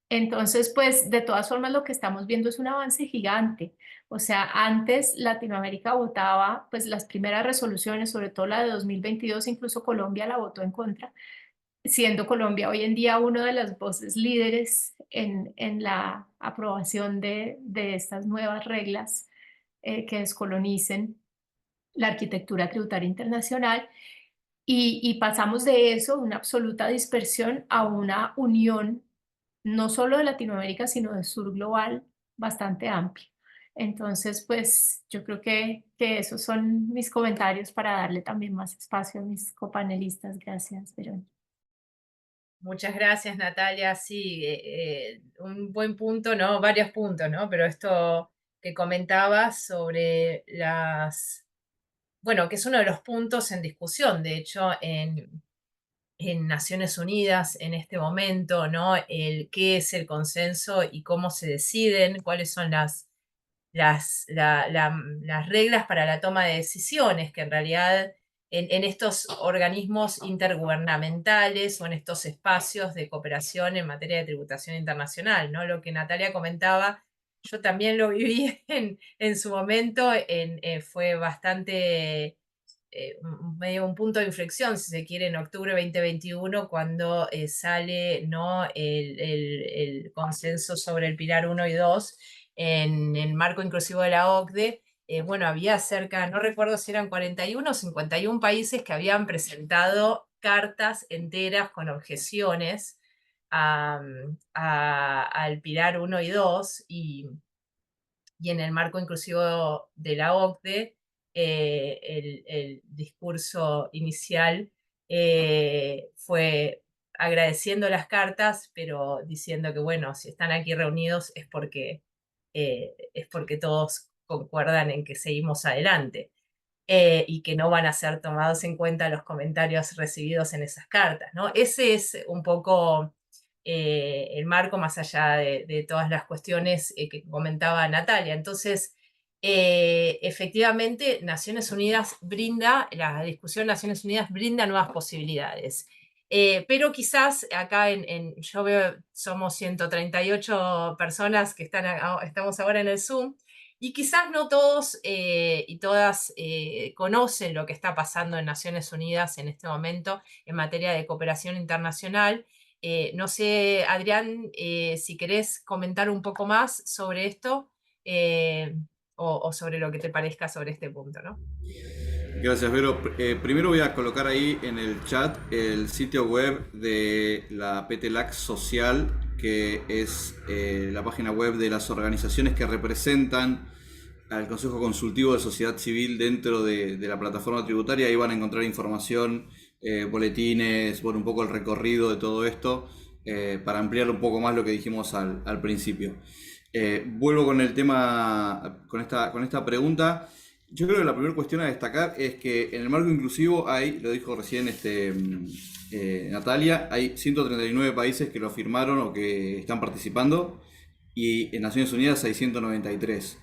Entonces, pues de todas formas lo que estamos viendo es un avance gigante. O sea, antes Latinoamérica votaba, pues las primeras resoluciones, sobre todo la de 2022, incluso Colombia la votó en contra, siendo Colombia hoy en día una de las voces líderes en la aprobación de estas nuevas reglas que descolonicen la arquitectura tributaria internacional. Y pasamos de eso, una absoluta dispersión, a una unión no solo de Latinoamérica, sino del sur global bastante amplio. Entonces, pues yo creo que esos son mis comentarios para darle también más espacio a mis copanelistas. Gracias, Verónica. Muchas gracias, Natalia. Sí, un buen punto, ¿no? Varios puntos, ¿no? Pero esto que comentabas sobre bueno, que es uno de los puntos en discusión, de hecho, en Naciones Unidas en este momento, ¿no? Qué es el consenso y cómo se deciden, cuáles son las reglas para la toma de decisiones, que en realidad en estos organismos intergubernamentales o en estos espacios de cooperación en materia de tributación internacional, ¿no? Lo que Natalia comentaba, yo también lo viví en su momento, fue bastante medio un punto de inflexión, si se quiere, en octubre 2021, cuando sale, ¿no? el consenso sobre el Pilar 1 y 2 en el marco inclusivo de la OCDE. Bueno, había cerca, no recuerdo si eran 41 o 51 países que habían presentado cartas enteras con objeciones al Pilar 1 y 2, y en el marco inclusivo de la OCDE, el discurso inicial fue agradeciendo las cartas, pero diciendo que, bueno, si están aquí reunidos es porque todos concuerdan en que seguimos adelante. Y que no van a ser tomados en cuenta los comentarios recibidos en esas cartas, ¿no? Ese es un poco el marco, más allá de todas las cuestiones que comentaba Natalia. Entonces, efectivamente, Naciones Unidas la discusión de Naciones Unidas brinda nuevas posibilidades. Pero quizás acá yo veo, somos 138 personas que estamos ahora en el Zoom, y quizás no todos y todas conocen lo que está pasando en Naciones Unidas en este momento en materia de cooperación internacional. No sé, Adrián, si querés comentar un poco más sobre esto o sobre lo que te parezca sobre este punto, ¿no? Gracias, Vero. Primero voy a colocar ahí en el chat el sitio web de la Petelac Social, que es la página web de las organizaciones que representan al Consejo Consultivo de Sociedad Civil dentro de la plataforma tributaria. Ahí van a encontrar información, boletines, bueno, un poco el recorrido de todo esto, para ampliar un poco más lo que dijimos al principio. Vuelvo con el tema, con esta pregunta. Yo creo que la primera cuestión a destacar es que en el marco inclusivo hay, lo dijo recién Natalia, hay 139 países que lo firmaron o que están participando, y en Naciones Unidas hay 193.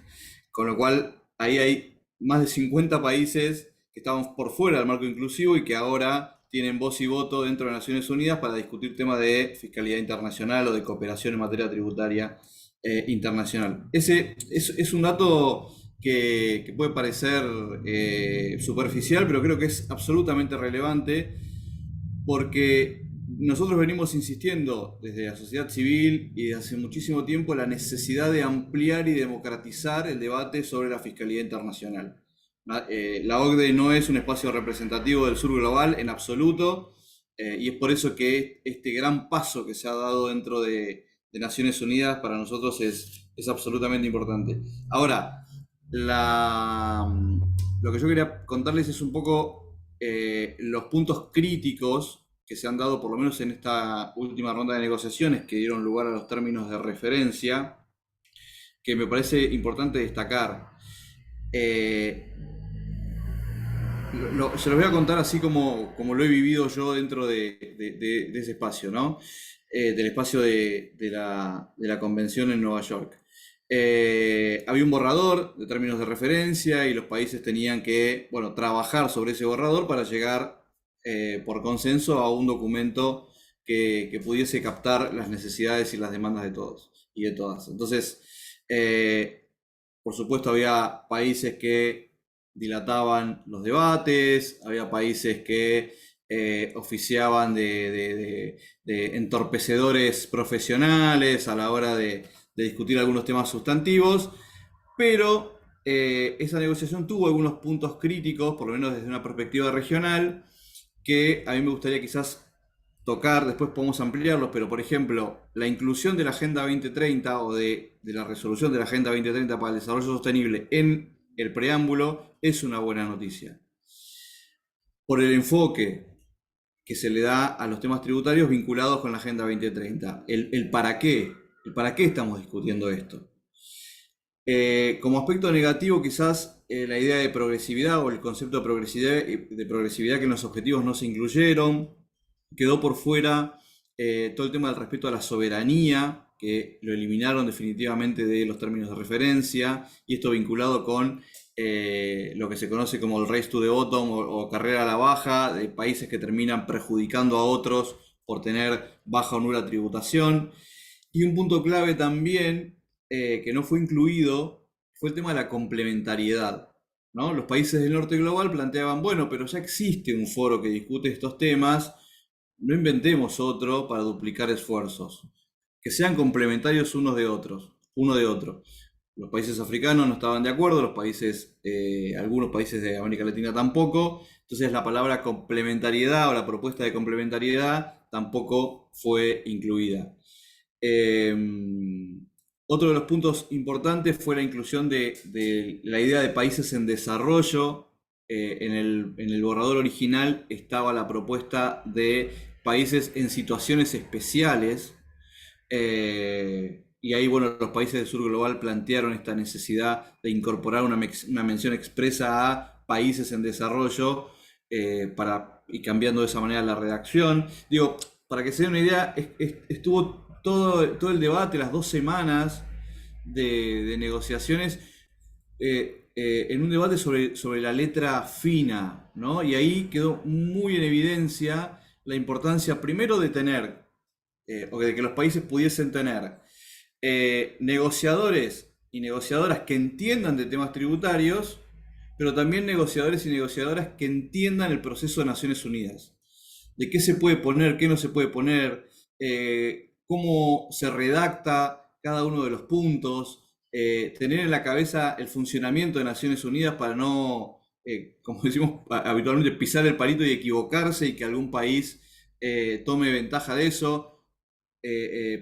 Con lo cual ahí hay más de 50 países que estaban por fuera del marco inclusivo y que ahora tienen voz y voto dentro de Naciones Unidas para discutir temas de fiscalidad internacional o de cooperación en materia tributaria internacional. Ese es un dato que puede parecer superficial, pero creo que es absolutamente relevante, porque nosotros venimos insistiendo desde la sociedad civil y desde hace muchísimo tiempo la necesidad de ampliar y democratizar el debate sobre la fiscalidad internacional. La OCDE no es un espacio representativo del sur global en absoluto, y es por eso que este gran paso que se ha dado dentro de Naciones Unidas para nosotros es absolutamente importante. Ahora, lo que yo quería contarles es un poco los puntos críticos que se han dado, por lo menos en esta última ronda de negociaciones, que dieron lugar a los términos de referencia, que me parece importante destacar. Se los voy a contar así como lo he vivido yo dentro de ese espacio, ¿no? Del espacio de la convención en Nueva York. Había un borrador de términos de referencia y los países tenían que, bueno, trabajar sobre ese borrador para llegar por consenso a un documento que pudiese captar las necesidades y las demandas de todos y de todas. Entonces, por supuesto, había países que dilataban los debates, había países que oficiaban de entorpecedores profesionales a la hora de discutir algunos temas sustantivos, pero esa negociación tuvo algunos puntos críticos, por lo menos desde una perspectiva regional, que a mí me gustaría quizás tocar, después podemos ampliarlos, pero por ejemplo, la inclusión de la Agenda 2030 o de la resolución de la Agenda 2030 para el desarrollo sostenible en el preámbulo es una buena noticia. Por el enfoque que se le da a los temas tributarios vinculados con la Agenda 2030. El para qué estamos discutiendo esto. Como aspecto negativo, quizás la idea de progresividad o el concepto de progresividad que en los objetivos no se incluyeron. Quedó por fuera todo el tema del respeto a la soberanía, que lo eliminaron definitivamente de los términos de referencia, y esto vinculado con lo que se conoce como el race to the bottom o carrera a la baja, de países que terminan perjudicando a otros por tener baja o nula tributación. Y un punto clave también que no fue incluido fue el tema de la complementariedad, ¿no? Los países del norte global planteaban, bueno, pero ya existe un foro que discute estos temas, no inventemos otro para duplicar esfuerzos, que sean complementarios uno de otro. Los países africanos no estaban de acuerdo, algunos países de América Latina tampoco, entonces la palabra complementariedad o la propuesta de complementariedad tampoco fue incluida. Otro de los puntos importantes fue la inclusión de la idea de países en desarrollo. En el borrador original estaba la propuesta de países en situaciones especiales, y ahí, bueno, los países del sur global plantearon esta necesidad de incorporar una mención expresa a países en desarrollo y cambiando de esa manera la redacción. Digo, para que se den una idea, estuvo todo el debate, las 2 semanas de negociaciones, en un debate sobre la letra fina, ¿no? Y ahí quedó muy en evidencia la importancia, primero, de tener, o de que los países pudiesen tener negociadores y negociadoras que entiendan de temas tributarios, pero también negociadores y negociadoras que entiendan el proceso de Naciones Unidas. De qué se puede poner, qué no se puede poner, cómo se redacta cada uno de los puntos, tener en la cabeza el funcionamiento de Naciones Unidas para no, como decimos habitualmente, pisar el palito y equivocarse y que algún país tome ventaja de eso.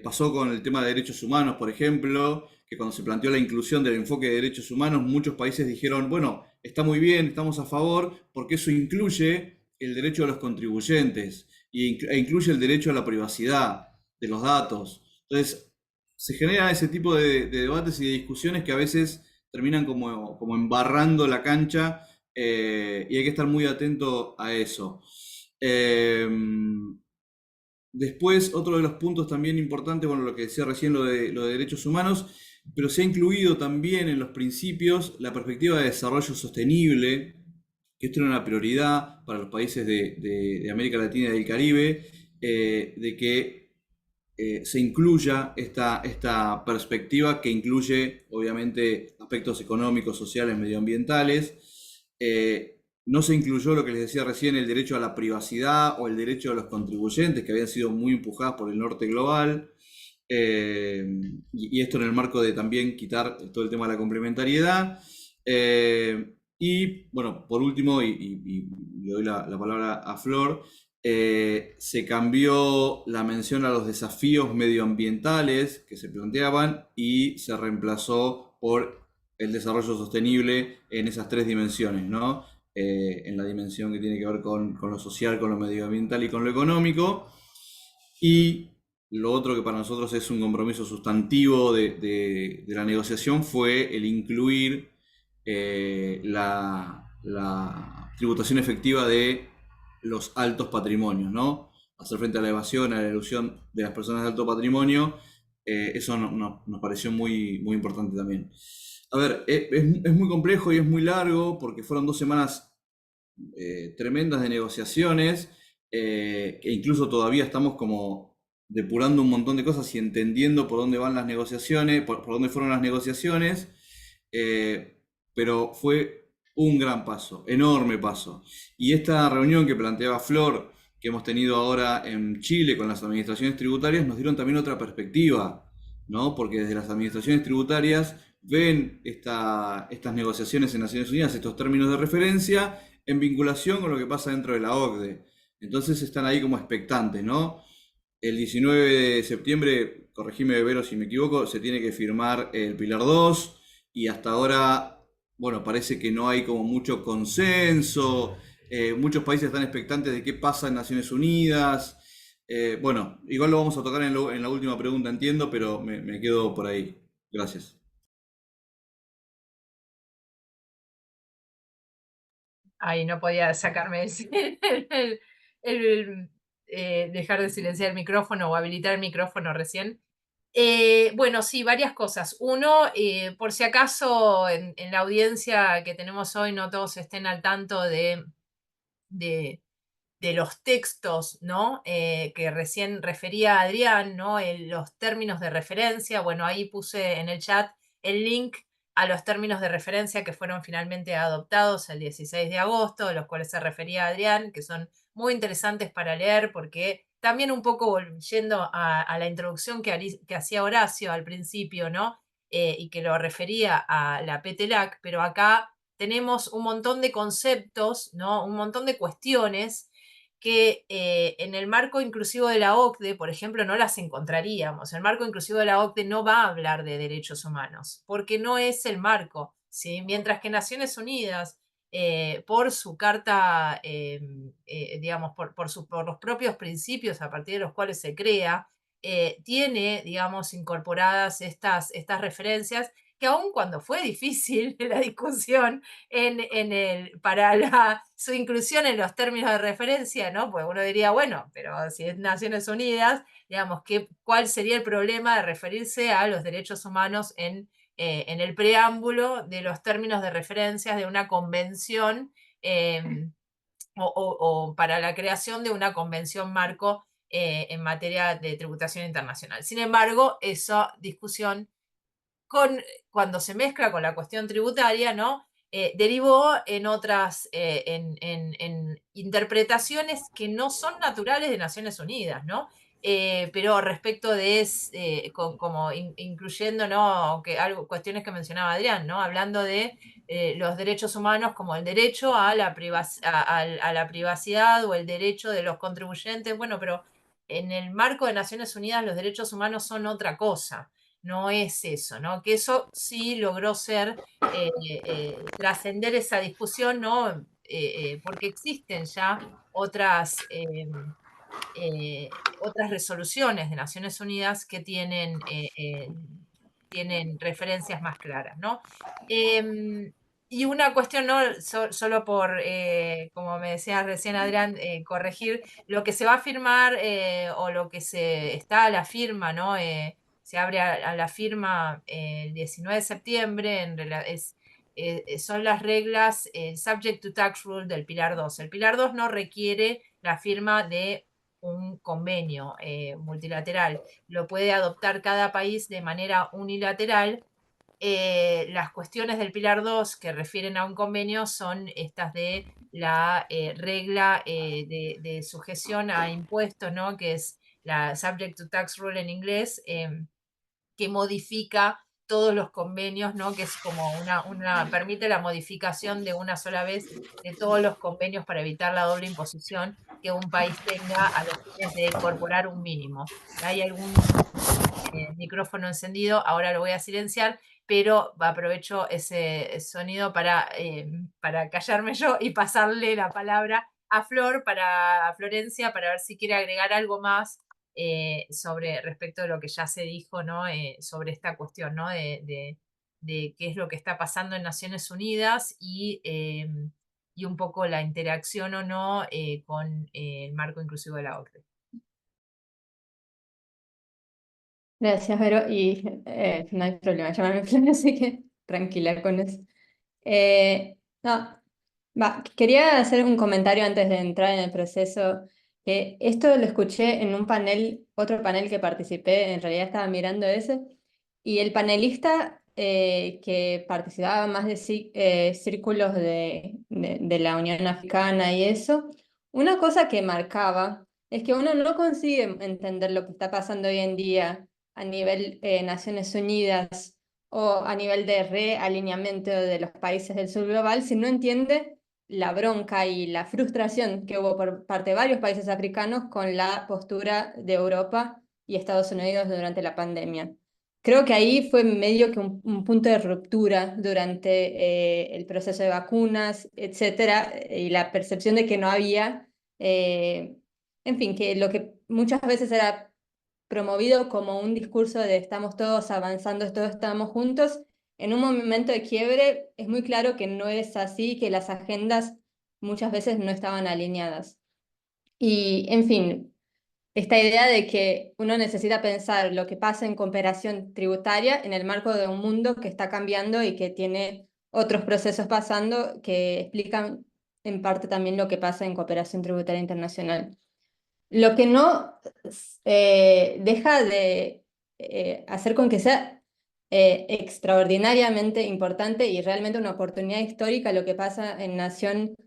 Pasó con el tema de derechos humanos, por ejemplo, que cuando se planteó la inclusión del enfoque de derechos humanos, muchos países dijeron, bueno, está muy bien, estamos a favor, porque eso incluye el derecho de los contribuyentes e incluye el derecho a la privacidad de los datos. Entonces, se generan ese tipo de debates y de discusiones que a veces terminan como embarrando la cancha, y hay que estar muy atento a eso. Después, otro de los puntos también importantes, bueno, lo que decía recién, lo de derechos humanos, pero se ha incluido también en los principios la perspectiva de desarrollo sostenible, que esto era una prioridad para los países de América Latina y del Caribe, de que se incluya esta perspectiva que incluye, obviamente, aspectos económicos, sociales, medioambientales. No se incluyó lo que les decía recién, el derecho a la privacidad o el derecho de los contribuyentes, que habían sido muy empujadas por el norte global. Y esto en el marco de también quitar todo el tema de la complementariedad. Y bueno, por último, y le doy la palabra a Flor, se cambió la mención a los desafíos medioambientales que se planteaban y se reemplazó por el desarrollo sostenible en esas 3 dimensiones, ¿no? En la dimensión que tiene que ver con lo social, con lo medioambiental y con lo económico. Y lo otro que para nosotros es un compromiso sustantivo de la negociación fue el incluir la la tributación efectiva de los altos patrimonios, ¿no? Hacer frente a la evasión, a la elusión de las personas de alto patrimonio, eso nos pareció muy, muy importante también. A ver, es muy complejo y es muy largo porque fueron 2 semanas tremendas de negociaciones, que incluso todavía estamos como depurando un montón de cosas y entendiendo por dónde van las negociaciones, por dónde fueron las negociaciones, pero fue un gran paso, enorme paso. Y esta reunión que planteaba Flor, que hemos tenido ahora en Chile con las administraciones tributarias, nos dieron también otra perspectiva, ¿no? Porque desde las administraciones tributarias ven estas negociaciones en Naciones Unidas, estos términos de referencia, en vinculación con lo que pasa dentro de la OCDE. Entonces están ahí como expectantes, ¿no? El 19 de septiembre, corregime Vero si me equivoco, se tiene que firmar el Pilar 2 y hasta ahora, bueno, parece que no hay como mucho consenso. Muchos países están expectantes de qué pasa en Naciones Unidas. Bueno, igual lo vamos a tocar en la última pregunta, entiendo, pero me quedo por ahí. Gracias. Ay, no podía sacarme dejar de silenciar el micrófono o habilitar el micrófono recién. Bueno, sí, varias cosas. Uno, por si acaso en la audiencia que tenemos hoy no todos estén al tanto de los textos, ¿no? Que recién refería Adrián, ¿no? Los términos de referencia. Bueno, ahí puse en el chat el link a los términos de referencia que fueron finalmente adoptados el 16 de agosto, de los cuales se refería Adrián, que son muy interesantes para leer porque también un poco volviendo a la introducción que hacía Horacio al principio, ¿no? Y que lo refería a la PTLAC, pero acá tenemos un montón de conceptos, ¿no? Un montón de cuestiones que en el marco inclusivo de la OCDE, por ejemplo, no las encontraríamos. El marco inclusivo de la OCDE no va a hablar de derechos humanos, porque no es el marco, ¿sí? Mientras que Naciones Unidas, por su carta, digamos, por los propios principios a partir de los cuales se crea, tiene, digamos, incorporadas estas referencias que aun cuando fue difícil la discusión para su inclusión en los términos de referencia, ¿no? Pues uno diría, bueno, pero si es Naciones Unidas, digamos, ¿cuál sería el problema de referirse a los derechos humanos en el preámbulo de los términos de referencia de una convención o para la creación de una convención marco en materia de tributación internacional? Sin embargo, esa discusión cuando se mezcla con la cuestión tributaria, ¿no? Derivó en otras, en interpretaciones que no son naturales de Naciones Unidas, ¿no? Pero respecto de, como incluyendo, ¿no? Cuestiones que mencionaba Adrián, ¿no? Hablando de los derechos humanos como el derecho a la privacidad o el derecho de los contribuyentes, bueno, pero en el marco de Naciones Unidas los derechos humanos son otra cosa. No es eso, ¿no? Que eso sí logró trascender esa discusión, ¿no? Porque existen ya otras resoluciones de Naciones Unidas que tienen referencias más claras, ¿no? Y una cuestión, ¿no? Solo por, como me decía recién Adrián, corregir, lo que se va a firmar o lo que está a la firma, ¿no? Se abre a la firma el 19 de septiembre, son las reglas subject to tax rule del Pilar 2. El Pilar 2 no requiere la firma de un convenio multilateral. Lo puede adoptar cada país de manera unilateral. Las cuestiones del Pilar 2 que refieren a un convenio son estas de la regla de sujeción a impuestos, ¿no? Que es la subject to tax rule en inglés, que modifica todos los convenios, ¿no? Que es como permite la modificación de una sola vez de todos los convenios para evitar la doble imposición que un país tenga a los fines de incorporar un mínimo. Hay algún micrófono encendido, ahora lo voy a silenciar, pero aprovecho ese sonido para callarme yo y pasarle la palabra a Florencia, para ver si quiere agregar algo más respecto de lo que ya se dijo, ¿no? Sobre esta cuestión, ¿no? De qué es lo que está pasando en Naciones Unidas y y un poco la interacción o no con el marco inclusivo de la OCDE. Gracias, Vero, y no hay problema, llámame Flor, así que tranquila con eso. No, quería hacer un comentario antes de entrar en el proceso, que esto lo escuché en un panel, otro panel que participé, en realidad estaba mirando ese, y el panelista que participaba más de círculos de la Unión Africana y eso, una cosa que marcaba es que uno no consigue entender lo que está pasando hoy en día a nivel Naciones Unidas o a nivel de realineamiento de los países del sur global si no entiende la bronca y la frustración que hubo por parte de varios países africanos con la postura de Europa y Estados Unidos durante la pandemia. Creo que ahí fue medio que un punto de ruptura durante el proceso de vacunas, etcétera, y la percepción de que no había, en fin, que lo que muchas veces era promovido como un discurso de estamos todos avanzando, todos estamos juntos, en un momento de quiebre es muy claro que no es así, que las agendas muchas veces no estaban alineadas. Y, en fin, esta idea de que uno necesita pensar lo que pasa en cooperación tributaria en el marco de un mundo que está cambiando y que tiene otros procesos pasando que explican en parte también lo que pasa en cooperación tributaria internacional. Lo que no deja de hacer con que sea extraordinariamente importante y realmente una oportunidad histórica lo que pasa en Naciones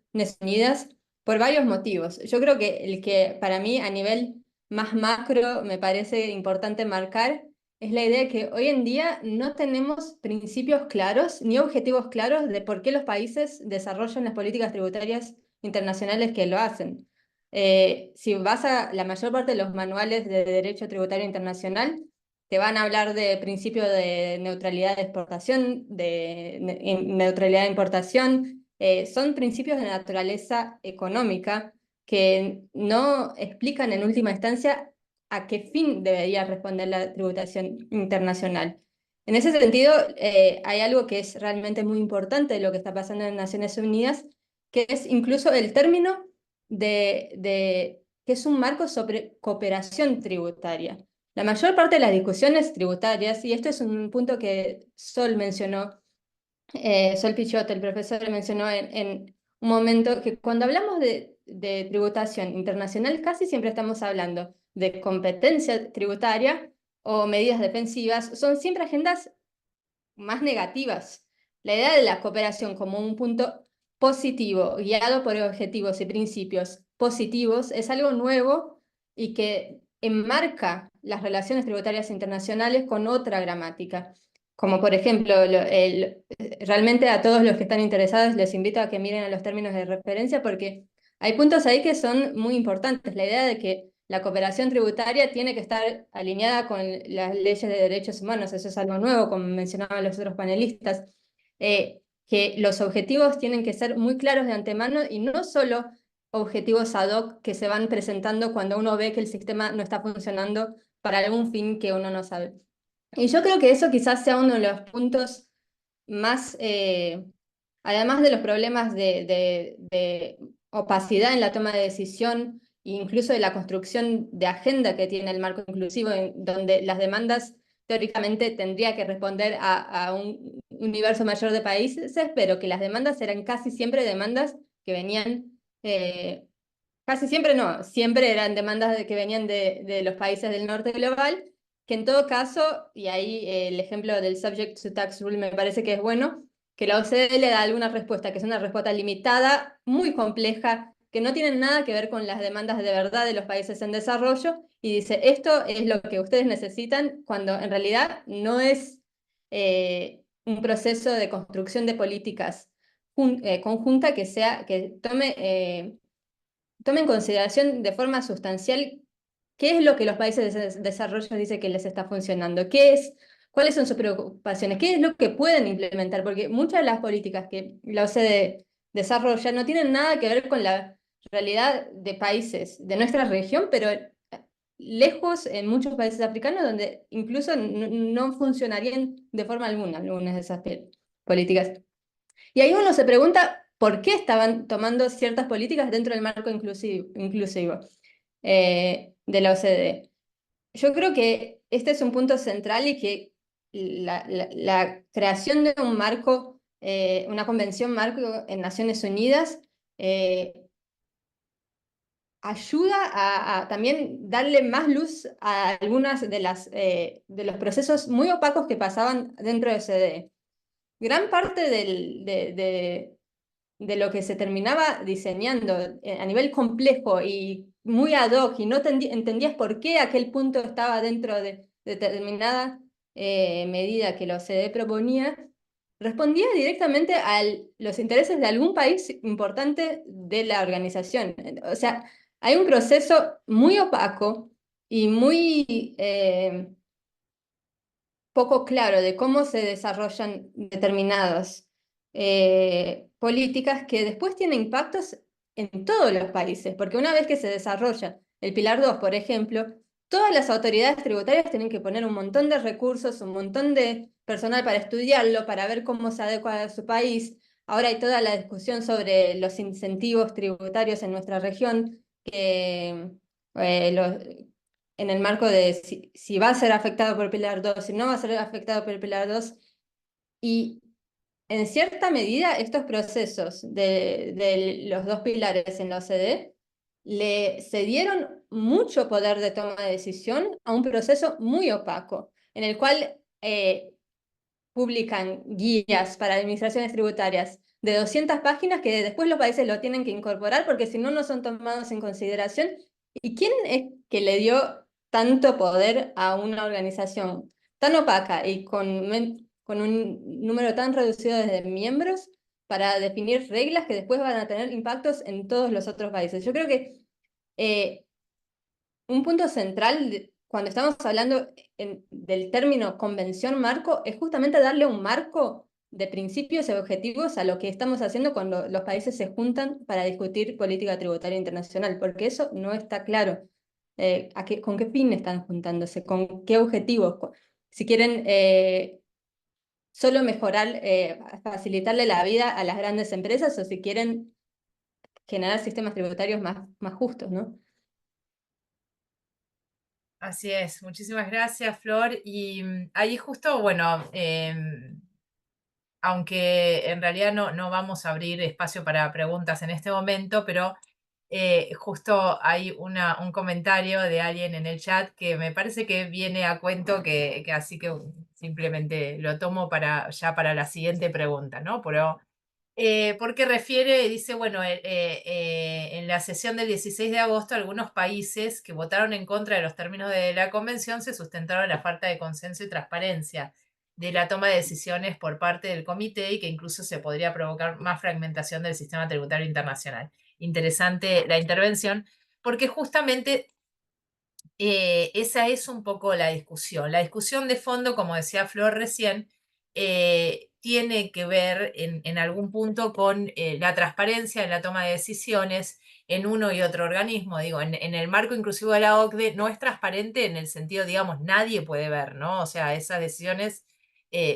Unidas por varios motivos. Yo creo que el que para mí a nivel más macro me parece importante marcar es la idea de que hoy en día no tenemos principios claros ni objetivos claros de por qué los países desarrollan las políticas tributarias internacionales que lo hacen. Si vas a la mayor parte de los manuales de derecho tributario internacional, te van a hablar de principio de neutralidad de exportación, de neutralidad de importación. Son principios de naturaleza económica que no explican en última instancia a qué fin debería responder la tributación internacional. En ese sentido, hay algo que es realmente muy importante de lo que está pasando en Naciones Unidas, que es incluso el término que es un marco sobre cooperación tributaria. La mayor parte de las discusiones tributarias, y esto es un punto que Sol mencionó, Sol Pichot, el profesor, mencionó en un momento, que cuando hablamos de tributación internacional casi siempre estamos hablando de competencia tributaria o medidas defensivas, son siempre agendas más negativas. La idea de la cooperación como un punto positivo, guiado por objetivos y principios positivos, es algo nuevo y que enmarca las relaciones tributarias internacionales con otra gramática. Como por ejemplo, realmente a todos los que están interesados les invito a que miren a los términos de referencia porque hay puntos ahí que son muy importantes. La idea de que la cooperación tributaria tiene que estar alineada con las leyes de derechos humanos, eso es algo nuevo, como mencionaban los otros panelistas, que los objetivos tienen que ser muy claros de antemano y no solo objetivos ad hoc que se van presentando cuando uno ve que el sistema no está funcionando para algún fin que uno no sabe. Y yo creo que eso quizás sea uno de los puntos más, además de los problemas de opacidad en la toma de decisión, incluso de la construcción de agenda que tiene el marco inclusivo, donde las demandas teóricamente tendría que responder a un universo mayor de países, pero que las demandas eran casi siempre demandas que venían, casi siempre no, siempre eran demandas que venían de los países del norte global, que en todo caso, y ahí el ejemplo del Subject to Tax Rule me parece que es bueno, que la OCDE le da alguna respuesta, que es una respuesta limitada, muy compleja, que no tienen nada que ver con las demandas de verdad de los países en desarrollo, y dice, esto es lo que ustedes necesitan, cuando en realidad no es un proceso de construcción de políticas conjunta que tome en consideración de forma sustancial qué es lo que los países de desarrollo dicen que les está funcionando, cuáles son sus preocupaciones, qué es lo que pueden implementar, porque muchas de las políticas que la OCDE desarrolla no tienen nada que ver con la realidad de países de nuestra región, pero lejos en muchos países africanos donde incluso no funcionarían de forma alguna algunas de esas políticas. Y ahí uno se pregunta, por qué estaban tomando ciertas políticas dentro del marco inclusivo de la OCDE. Yo creo que este es un punto central y que la creación de un marco, una convención marco en Naciones Unidas, ayuda a también darle más luz a algunas de los procesos muy opacos que pasaban dentro de OCDE. Gran parte de lo que se terminaba diseñando a nivel complejo y muy ad hoc, y no entendías por qué aquel punto estaba dentro de determinada medida que la OCDE proponía, respondía directamente a los intereses de algún país importante de la organización. O sea, hay un proceso muy opaco y muy poco claro de cómo se desarrollan determinadas políticas que después tienen impactos en todos los países, porque una vez que se desarrolla el Pilar 2, por ejemplo, todas las autoridades tributarias tienen que poner un montón de recursos, un montón de personal para estudiarlo, para ver cómo se adecua a su país. Ahora hay toda la discusión sobre los incentivos tributarios en nuestra región, que en el marco de si va a ser afectado por el Pilar 2, si no va a ser afectado por el Pilar 2. Y en cierta medida estos procesos de los dos pilares en la OCDE le cedieron mucho poder de toma de decisión a un proceso muy opaco, en el cual publican guías para administraciones tributarias de 200 páginas que después los países lo tienen que incorporar porque si no, no son tomados en consideración. ¿Y quién es que le dio tanto poder a una organización tan opaca y con un número tan reducido de miembros para definir reglas que después van a tener impactos en todos los otros países? Yo creo que un punto central cuando estamos hablando del término convención marco es justamente darle un marco de principios y objetivos a lo que estamos haciendo cuando los países se juntan para discutir política tributaria internacional, porque eso no está claro. ¿Con qué fin están juntándose? ¿Con qué objetivos? Si quieren solo mejorar, facilitarle la vida a las grandes empresas o si quieren generar sistemas tributarios más justos, ¿no? Así es, muchísimas gracias, Flor. Y ahí justo, bueno, aunque en realidad no vamos a abrir espacio para preguntas en este momento, pero justo hay un comentario de alguien en el chat que me parece que viene a cuento, que así que simplemente lo tomo ya para la siguiente pregunta, ¿no? Pero porque refiere, dice, bueno, en la sesión del 16 de agosto, algunos países que votaron en contra de los términos de la convención se sustentaron en la falta de consenso y transparencia de la toma de decisiones por parte del comité y que incluso se podría provocar más fragmentación del sistema tributario internacional. Interesante la intervención, porque justamente esa es un poco la discusión. La discusión de fondo, como decía Flor recién, tiene que ver en algún punto con la transparencia en la toma de decisiones en uno y otro organismo. Digo, en el marco inclusivo de la OCDE no es transparente en el sentido, digamos, nadie puede ver, ¿no? O sea, esas decisiones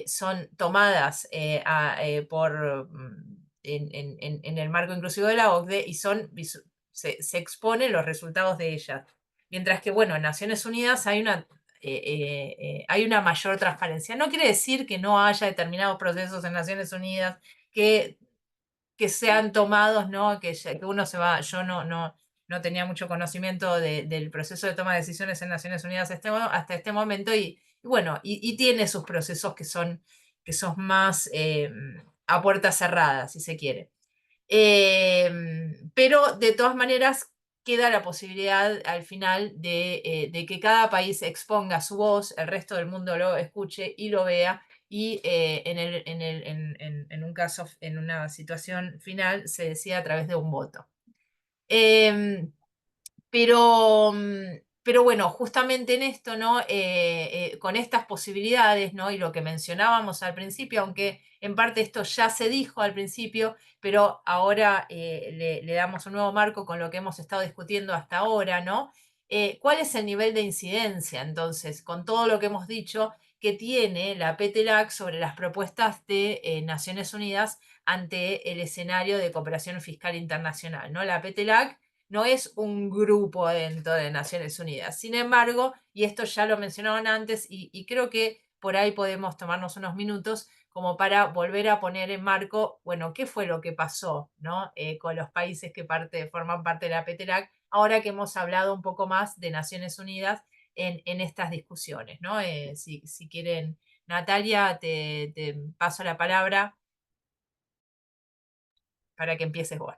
son tomadas en el marco inclusivo de la OCDE y se exponen los resultados de ellas. Mientras que, bueno, en Naciones Unidas hay una mayor transparencia. No quiere decir que no haya determinados procesos en Naciones Unidas que sean tomados, ¿no? Que uno se va, yo no tenía mucho conocimiento del proceso de toma de decisiones en Naciones Unidas hasta este momento y bueno, y tiene sus procesos que son más a puertas cerradas, si se quiere. Pero de todas maneras queda la posibilidad al final de que cada país exponga su voz, el resto del mundo lo escuche y lo vea y en un caso, en una situación final, se decida a través de un voto. Pero bueno, justamente en esto, ¿no? Con estas posibilidades, ¿no? Y lo que mencionábamos al principio, aunque en parte esto ya se dijo al principio, pero ahora le damos un nuevo marco con lo que hemos estado discutiendo hasta ahora, ¿no? ¿Cuál es el nivel de incidencia, entonces, con todo lo que hemos dicho, que tiene la PTLAC sobre las propuestas de Naciones Unidas ante el escenario de cooperación fiscal internacional, ¿no? La PETELAC no es un grupo dentro de Naciones Unidas. Sin embargo, y esto ya lo mencionaban antes, y creo que por ahí podemos tomarnos unos minutos como para volver a poner en marco, bueno, qué fue lo que pasó, ¿no? Con los países que forman parte de la PETELAC, ahora que hemos hablado un poco más de Naciones Unidas en estas discusiones, ¿no? Si quieren, Natalia, te paso la palabra para que empieces vos.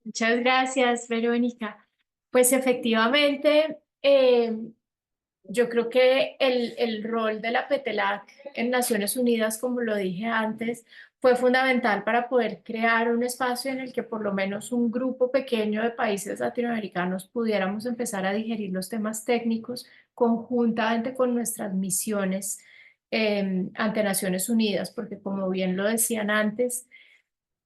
Muchas gracias, Verónica. Pues efectivamente, yo creo que el rol de la PETELAC en Naciones Unidas, como lo dije antes, fue fundamental para poder crear un espacio en el que por lo menos un grupo pequeño de países latinoamericanos pudiéramos empezar a digerir los temas técnicos conjuntamente con nuestras misiones ante Naciones Unidas, porque como bien lo decían antes,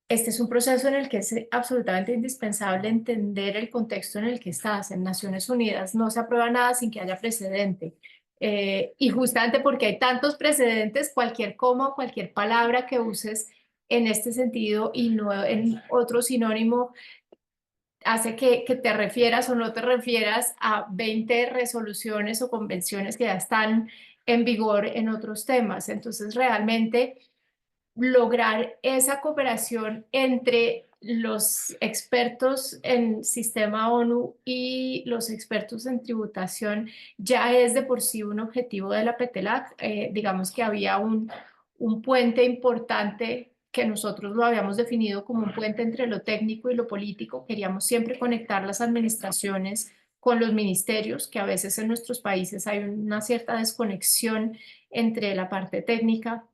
este es un proceso en el que es absolutamente indispensable entender el contexto en el que estás. En Naciones Unidas no se aprueba nada sin que haya precedente. Y justamente porque hay tantos precedentes, cualquier coma o cualquier palabra que uses en este sentido y no en otro sinónimo hace que te refieras o no te refieras a 20 resoluciones o convenciones que ya están en vigor en otros temas. Entonces, realmente lograr esa cooperación entre los expertos en sistema ONU y los expertos en tributación ya es de por sí un objetivo de la PETELAC. Digamos que había un puente importante que nosotros lo habíamos definido como un puente entre lo técnico y lo político. Queríamos siempre conectar las administraciones con los ministerios, que a veces en nuestros países hay una cierta desconexión entre la parte técnica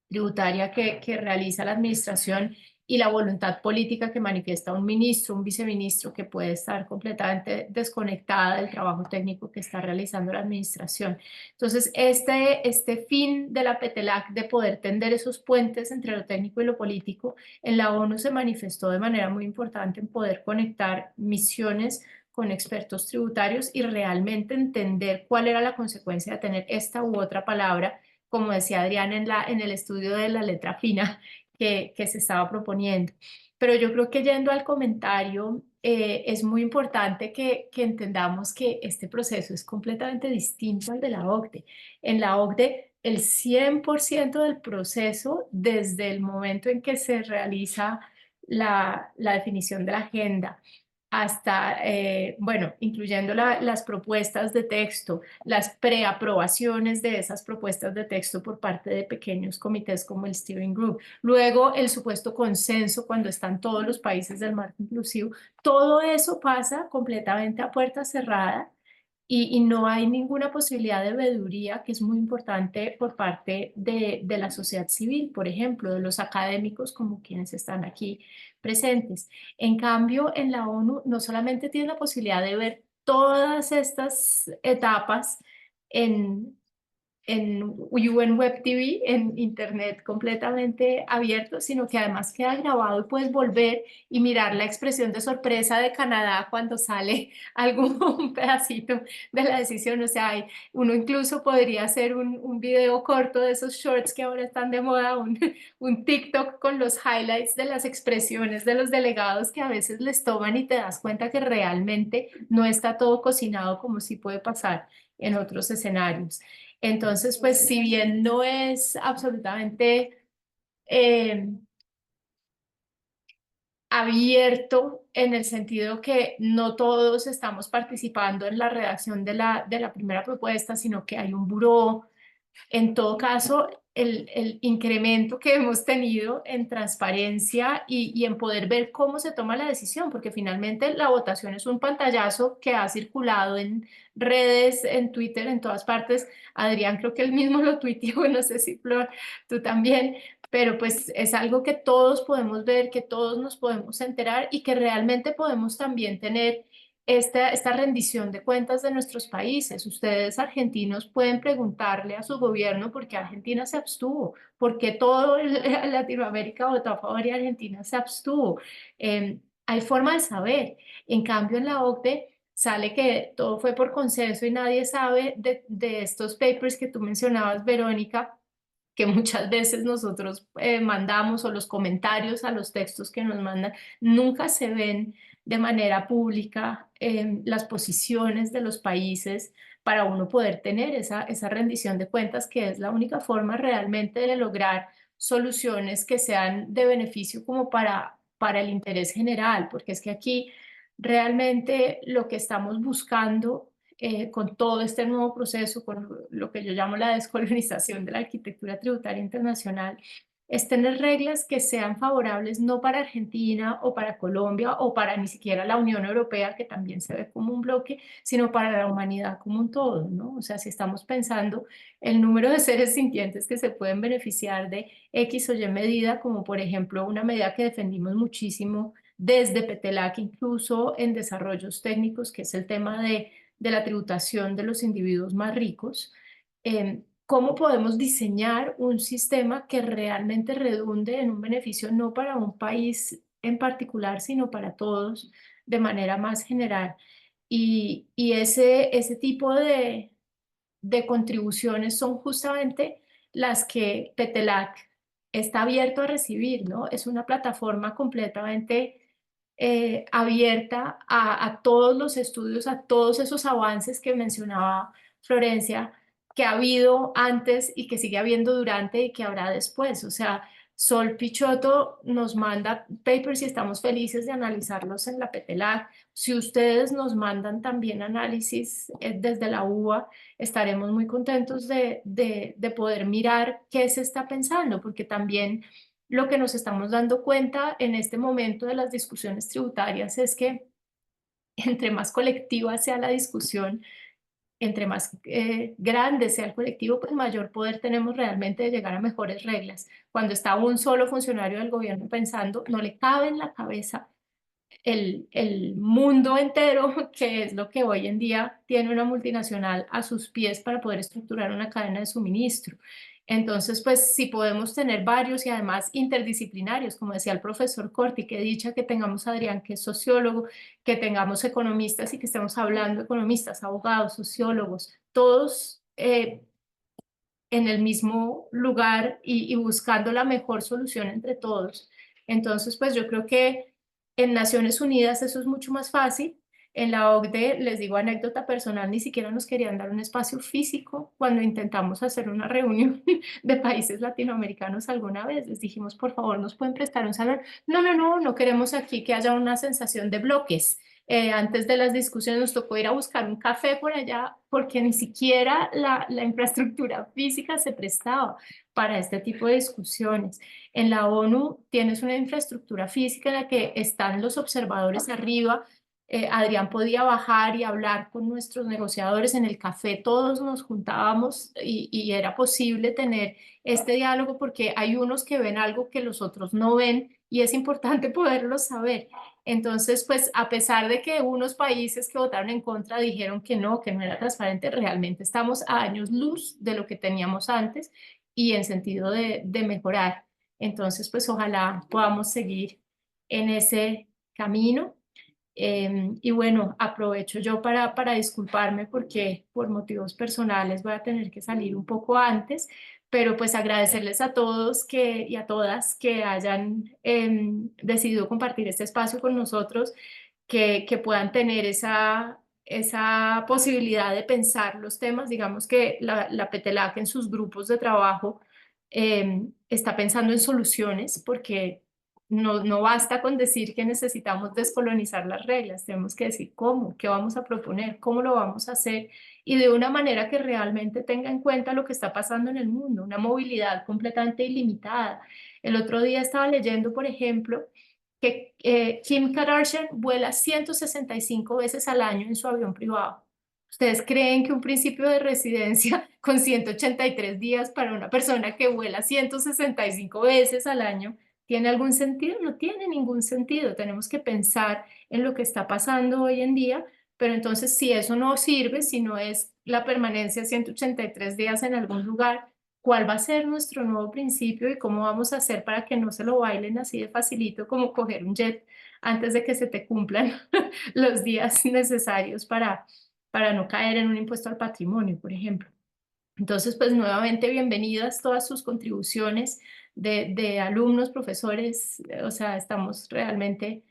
tributaria que realiza la administración y la voluntad política que manifiesta un ministro, un viceministro, que puede estar completamente desconectada del trabajo técnico que está realizando la administración. Entonces, este fin de la PETELAC de poder tender esos puentes entre lo técnico y lo político en la ONU se manifestó de manera muy importante en poder conectar misiones con expertos tributarios y realmente entender cuál era la consecuencia de tener esta u otra palabra, como decía Adrián en el estudio de la letra fina que se estaba proponiendo. Pero yo creo que yendo al comentario, es muy importante que entendamos que este proceso es completamente distinto al de la OCDE. En la OCDE, el 100% del proceso, desde el momento en que se realiza la definición de la agenda, hasta, bueno, incluyendo las propuestas de texto, las preaprobaciones de esas propuestas de texto por parte de pequeños comités como el Steering Group, luego el supuesto consenso cuando están todos los países del marco inclusivo, todo eso pasa completamente a puerta cerrada y no hay ninguna posibilidad de veeduría, que es muy importante por parte de la sociedad civil, por ejemplo, de los académicos como quienes están aquí presentes. En cambio, en la ONU no solamente tiene la posibilidad de ver todas estas etapas en UN Web TV, en internet completamente abierto, sino que además queda grabado y puedes volver y mirar la expresión de sorpresa de Canadá cuando sale algún pedacito de la decisión. O sea, uno incluso podría hacer un video corto de esos shorts que ahora están de moda, un TikTok con los highlights de las expresiones de los delegados que a veces les toman y te das cuenta que realmente no está todo cocinado como sí puede pasar en otros escenarios. Entonces, pues si bien no es absolutamente abierto en el sentido que no todos estamos participando en la redacción de la primera propuesta, sino que hay un buró. En todo caso, el incremento que hemos tenido en transparencia y en poder ver cómo se toma la decisión, porque finalmente la votación es un pantallazo que ha circulado en redes, en Twitter, en todas partes. Adrián, creo que él mismo lo tuiteó, no sé si Flor, tú también, pero pues es algo que todos podemos ver, que todos nos podemos enterar y que realmente podemos también tener esta rendición de cuentas de nuestros países. Ustedes, argentinos, pueden preguntarle a su gobierno por qué Argentina se abstuvo, por qué todo Latinoamérica votó a favor y Argentina se abstuvo. Hay forma de saber. En cambio, en la OCDE sale que todo fue por consenso y nadie sabe de estos papers que tú mencionabas, Verónica, que muchas veces nosotros mandamos, o los comentarios a los textos que nos mandan, nunca se ven de manera pública las posiciones de los países para uno poder tener esa rendición de cuentas, que es la única forma realmente de lograr soluciones que sean de beneficio como para el interés general, porque es que aquí realmente lo que estamos buscando con todo este nuevo proceso, con lo que yo llamo la descolonización de la arquitectura tributaria internacional, es tener reglas que sean favorables no para Argentina o para Colombia o para ni siquiera la Unión Europea, que también se ve como un bloque, sino para la humanidad como un todo, ¿no? O sea, si estamos pensando el número de seres sintientes que se pueden beneficiar de X o Y medida, como por ejemplo una medida que defendimos muchísimo desde Petelac, incluso en desarrollos técnicos, que es el tema de la tributación de los individuos más ricos, ¿cómo podemos diseñar un sistema que realmente redunde en un beneficio no para un país en particular, sino para todos de manera más general? Y ese tipo de contribuciones son justamente las que Petelac está abierto a recibir, ¿no? Es una plataforma completamente abierta a todos los estudios, a todos esos avances que mencionaba Florencia, que ha habido antes y que sigue habiendo durante y que habrá después. O sea, Sol Pichotto nos manda papers y estamos felices de analizarlos en la Petelac. Si ustedes nos mandan también análisis desde la UBA, estaremos muy contentos de poder mirar qué se está pensando, porque también lo que nos estamos dando cuenta en este momento de las discusiones tributarias es que entre más colectiva sea la discusión, entre más grande sea el colectivo, pues mayor poder tenemos realmente de llegar a mejores reglas. Cuando está un solo funcionario del gobierno pensando, no le cabe en la cabeza el mundo entero, que es lo que hoy en día tiene una multinacional a sus pies para poder estructurar una cadena de suministro. Entonces, pues si podemos tener varios y además interdisciplinarios, como decía el profesor Corti, que dicha que tengamos a Adrián, que es sociólogo, que tengamos economistas y que estemos hablando economistas, abogados, sociólogos, todos en el mismo lugar y buscando la mejor solución entre todos. Entonces, pues yo creo que en Naciones Unidas eso es mucho más fácil. En la OCDE, les digo anécdota personal, ni siquiera nos querían dar un espacio físico cuando intentamos hacer una reunión de países latinoamericanos alguna vez. Les dijimos, por favor, ¿nos pueden prestar un salón? No, no, no, no queremos aquí que haya una sensación de bloques. Antes de las discusiones nos tocó ir a buscar un café por allá porque ni siquiera la infraestructura física se prestaba para este tipo de discusiones. En la ONU tienes una infraestructura física en la que están los observadores arriba. Adrián podía bajar y hablar con nuestros negociadores en el café, todos nos juntábamos y era posible tener este diálogo porque hay unos que ven algo que los otros no ven y es importante poderlo saber. Entonces, pues a pesar de que unos países que votaron en contra dijeron que no era transparente, realmente estamos a años luz de lo que teníamos antes y en sentido de mejorar. Entonces, pues ojalá podamos seguir en ese camino. Y bueno, aprovecho yo para disculparme porque por motivos personales voy a tener que salir un poco antes, pero pues agradecerles a todos y a todas que hayan decidido compartir este espacio con nosotros, que puedan tener esa posibilidad de pensar los temas. Digamos que la Petelac en sus grupos de trabajo está pensando en soluciones porque no basta con decir que necesitamos descolonizar las reglas, tenemos que decir cómo, qué vamos a proponer, cómo lo vamos a hacer y de una manera que realmente tenga en cuenta lo que está pasando en el mundo, una movilidad completamente ilimitada. El otro día estaba leyendo, por ejemplo, que Kim Kardashian vuela 165 veces al año en su avión privado. ¿Ustedes creen que un principio de residencia con 183 días para una persona que vuela 165 veces al año tiene algún sentido? No tiene ningún sentido. Tenemos que pensar en lo que está pasando hoy en día, pero entonces si eso no sirve, si no es la permanencia 183 días en algún lugar, ¿cuál va a ser nuestro nuevo principio y cómo vamos a hacer para que no se lo bailen así de facilito como coger un jet antes de que se te cumplan los días necesarios para no caer en un impuesto al patrimonio, por ejemplo? Entonces, pues nuevamente bienvenidas todas sus contribuciones de alumnos, profesores, o sea, estamos realmente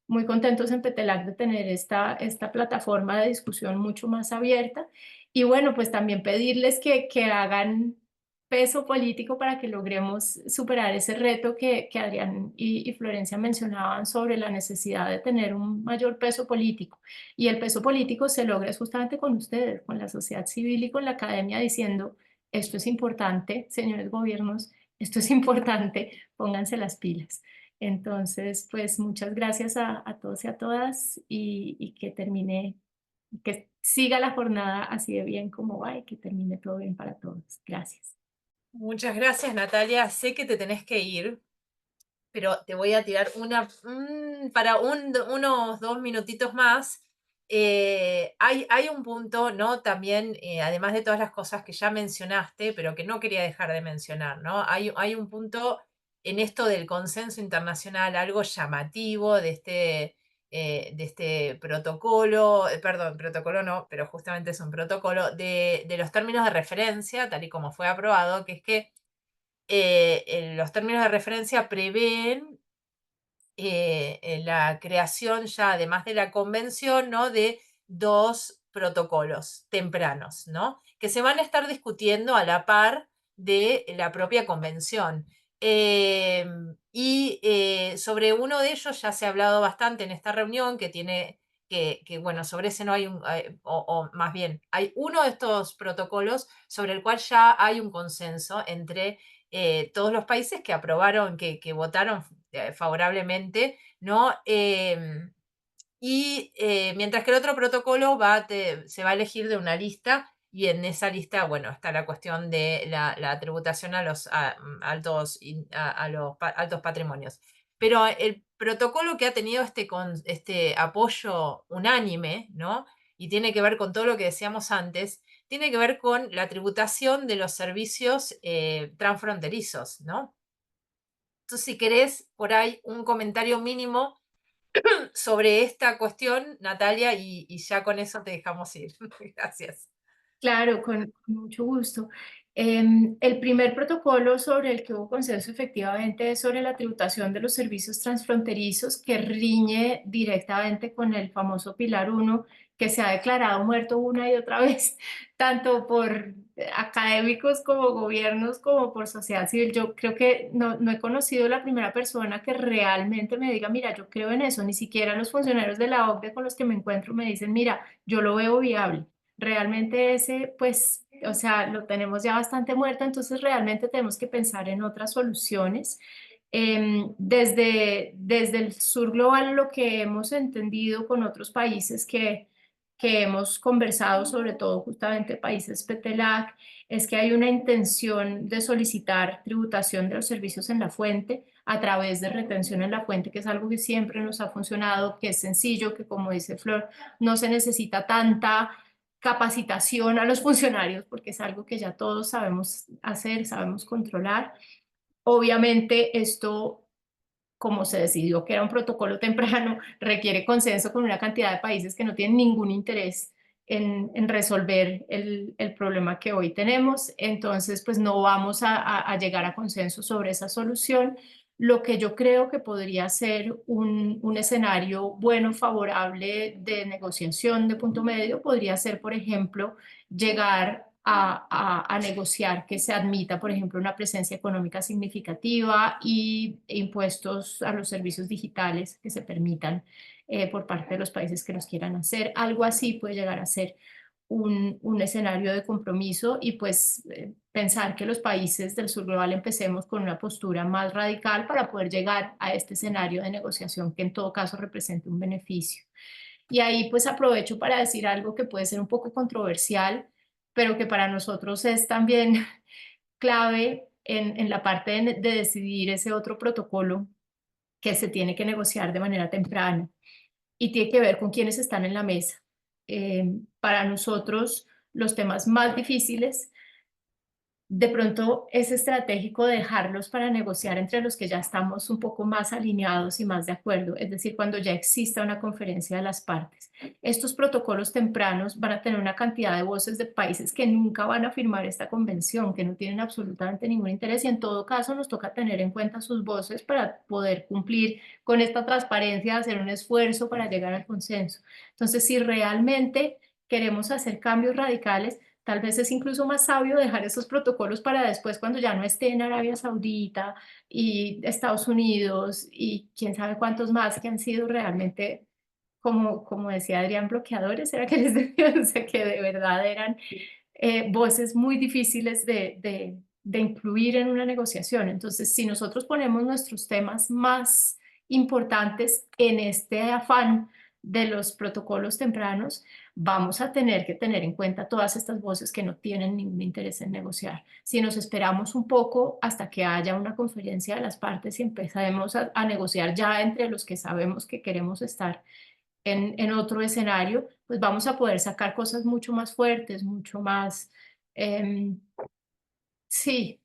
muy contentos en Petelac de tener esta plataforma de discusión mucho más abierta. Y bueno, pues también pedirles que hagan peso político para que logremos superar ese reto que Adrián y Florencia mencionaban sobre la necesidad de tener un mayor peso político. Y el peso político se logra justamente con ustedes, con la sociedad civil y con la academia diciendo, esto es importante, señores gobiernos, esto es importante, pónganse las pilas. Entonces, pues muchas gracias a todos y a todas y que termine, que siga la jornada así de bien como va y que termine todo bien para todos. Gracias. Muchas gracias, Natalia. Sé que te tenés que ir, pero te voy a tirar para unos 2 minutitos más. Hay un punto, ¿no? También, además de todas las cosas que ya mencionaste, pero que no quería dejar de mencionar, ¿no? Hay un punto en esto del consenso internacional, algo llamativo de este protocolo, perdón, protocolo no, pero justamente es un protocolo de los términos de referencia, tal y como fue aprobado, que es que los términos de referencia prevén la creación ya, además de la convención, ¿no? De 2 protocolos tempranos, ¿no? Que se van a estar discutiendo a la par de la propia convención. Sobre uno de ellos ya se ha hablado bastante en esta reunión, bueno, sobre ese no hay o más bien, hay uno de estos protocolos sobre el cual ya hay un consenso entre todos los países que aprobaron, que votaron favorablemente, ¿no? Mientras que el otro protocolo se va a elegir de una lista y en esa lista, bueno, está la cuestión de la tributación a los altos patrimonios. Pero el protocolo que ha tenido este apoyo unánime, ¿no? Y tiene que ver con todo lo que decíamos antes, tiene que ver con la tributación de los servicios transfronterizos, ¿no? Entonces, si querés, por ahí un comentario mínimo sobre esta cuestión, Natalia, y ya con eso te dejamos ir. Gracias. Claro, con mucho gusto. El primer protocolo sobre el que hubo consenso efectivamente es sobre la tributación de los servicios transfronterizos que riñe directamente con el famoso Pilar 1 que se ha declarado muerto una y otra vez, tanto por académicos como gobiernos como por sociedad civil. Yo creo que no he conocido la primera persona que realmente me diga, mira, yo creo en eso, ni siquiera los funcionarios de la OCDE con los que me encuentro me dicen, mira, yo lo veo viable. Realmente ese, pues, o sea, lo tenemos ya bastante muerto, entonces realmente tenemos que pensar en otras soluciones. Desde el sur global lo que hemos entendido con otros países que hemos conversado, sobre todo justamente países PETELAC, es que hay una intención de solicitar tributación de los servicios en la fuente a través de retención en la fuente, que es algo que siempre nos ha funcionado, que es sencillo, que como dice Flor, no se necesita tanta capacitación a los funcionarios, porque es algo que ya todos sabemos hacer, sabemos controlar. Obviamente esto, como se decidió que era un protocolo temprano, requiere consenso con una cantidad de países que no tienen ningún interés en resolver el problema que hoy tenemos. Entonces, pues no vamos a llegar a consenso sobre esa solución. Lo que yo creo que podría ser un escenario bueno, favorable de negociación de punto medio, podría ser, por ejemplo, llegar a negociar que se admita, por ejemplo, una presencia económica significativa y impuestos a los servicios digitales que se permitan por parte de los países que los quieran hacer. Algo así puede llegar a ser un escenario de compromiso y pues pensar que los países del sur global empecemos con una postura más radical para poder llegar a este escenario de negociación que en todo caso represente un beneficio. Y ahí pues aprovecho para decir algo que puede ser un poco controversial, pero que para nosotros es también clave en la parte de decidir ese otro protocolo que se tiene que negociar de manera temprana y tiene que ver con quienes están en la mesa. Para nosotros los temas más difíciles de pronto es estratégico dejarlos para negociar entre los que ya estamos un poco más alineados y más de acuerdo, es decir, cuando ya exista una conferencia de las partes. Estos protocolos tempranos van a tener una cantidad de voces de países que nunca van a firmar esta convención, que no tienen absolutamente ningún interés, y en todo caso nos toca tener en cuenta sus voces para poder cumplir con esta transparencia, hacer un esfuerzo para llegar al consenso. Entonces, si realmente queremos hacer cambios radicales, tal vez es incluso más sabio dejar esos protocolos para después, cuando ya no esté en Arabia Saudita y Estados Unidos y quién sabe cuántos más que han sido realmente, como decía Adrián, bloqueadores, era que les decía, o sea, que de verdad eran voces muy difíciles de incluir en una negociación. Entonces, si nosotros ponemos nuestros temas más importantes en este afán de los protocolos tempranos, vamos a tener que tener en cuenta todas estas voces que no tienen ningún interés en negociar. Si nos esperamos un poco hasta que haya una conferencia de las partes y empezaremos a negociar ya entre los que sabemos que queremos estar en otro escenario, pues vamos a poder sacar cosas mucho más fuertes, mucho más, sí,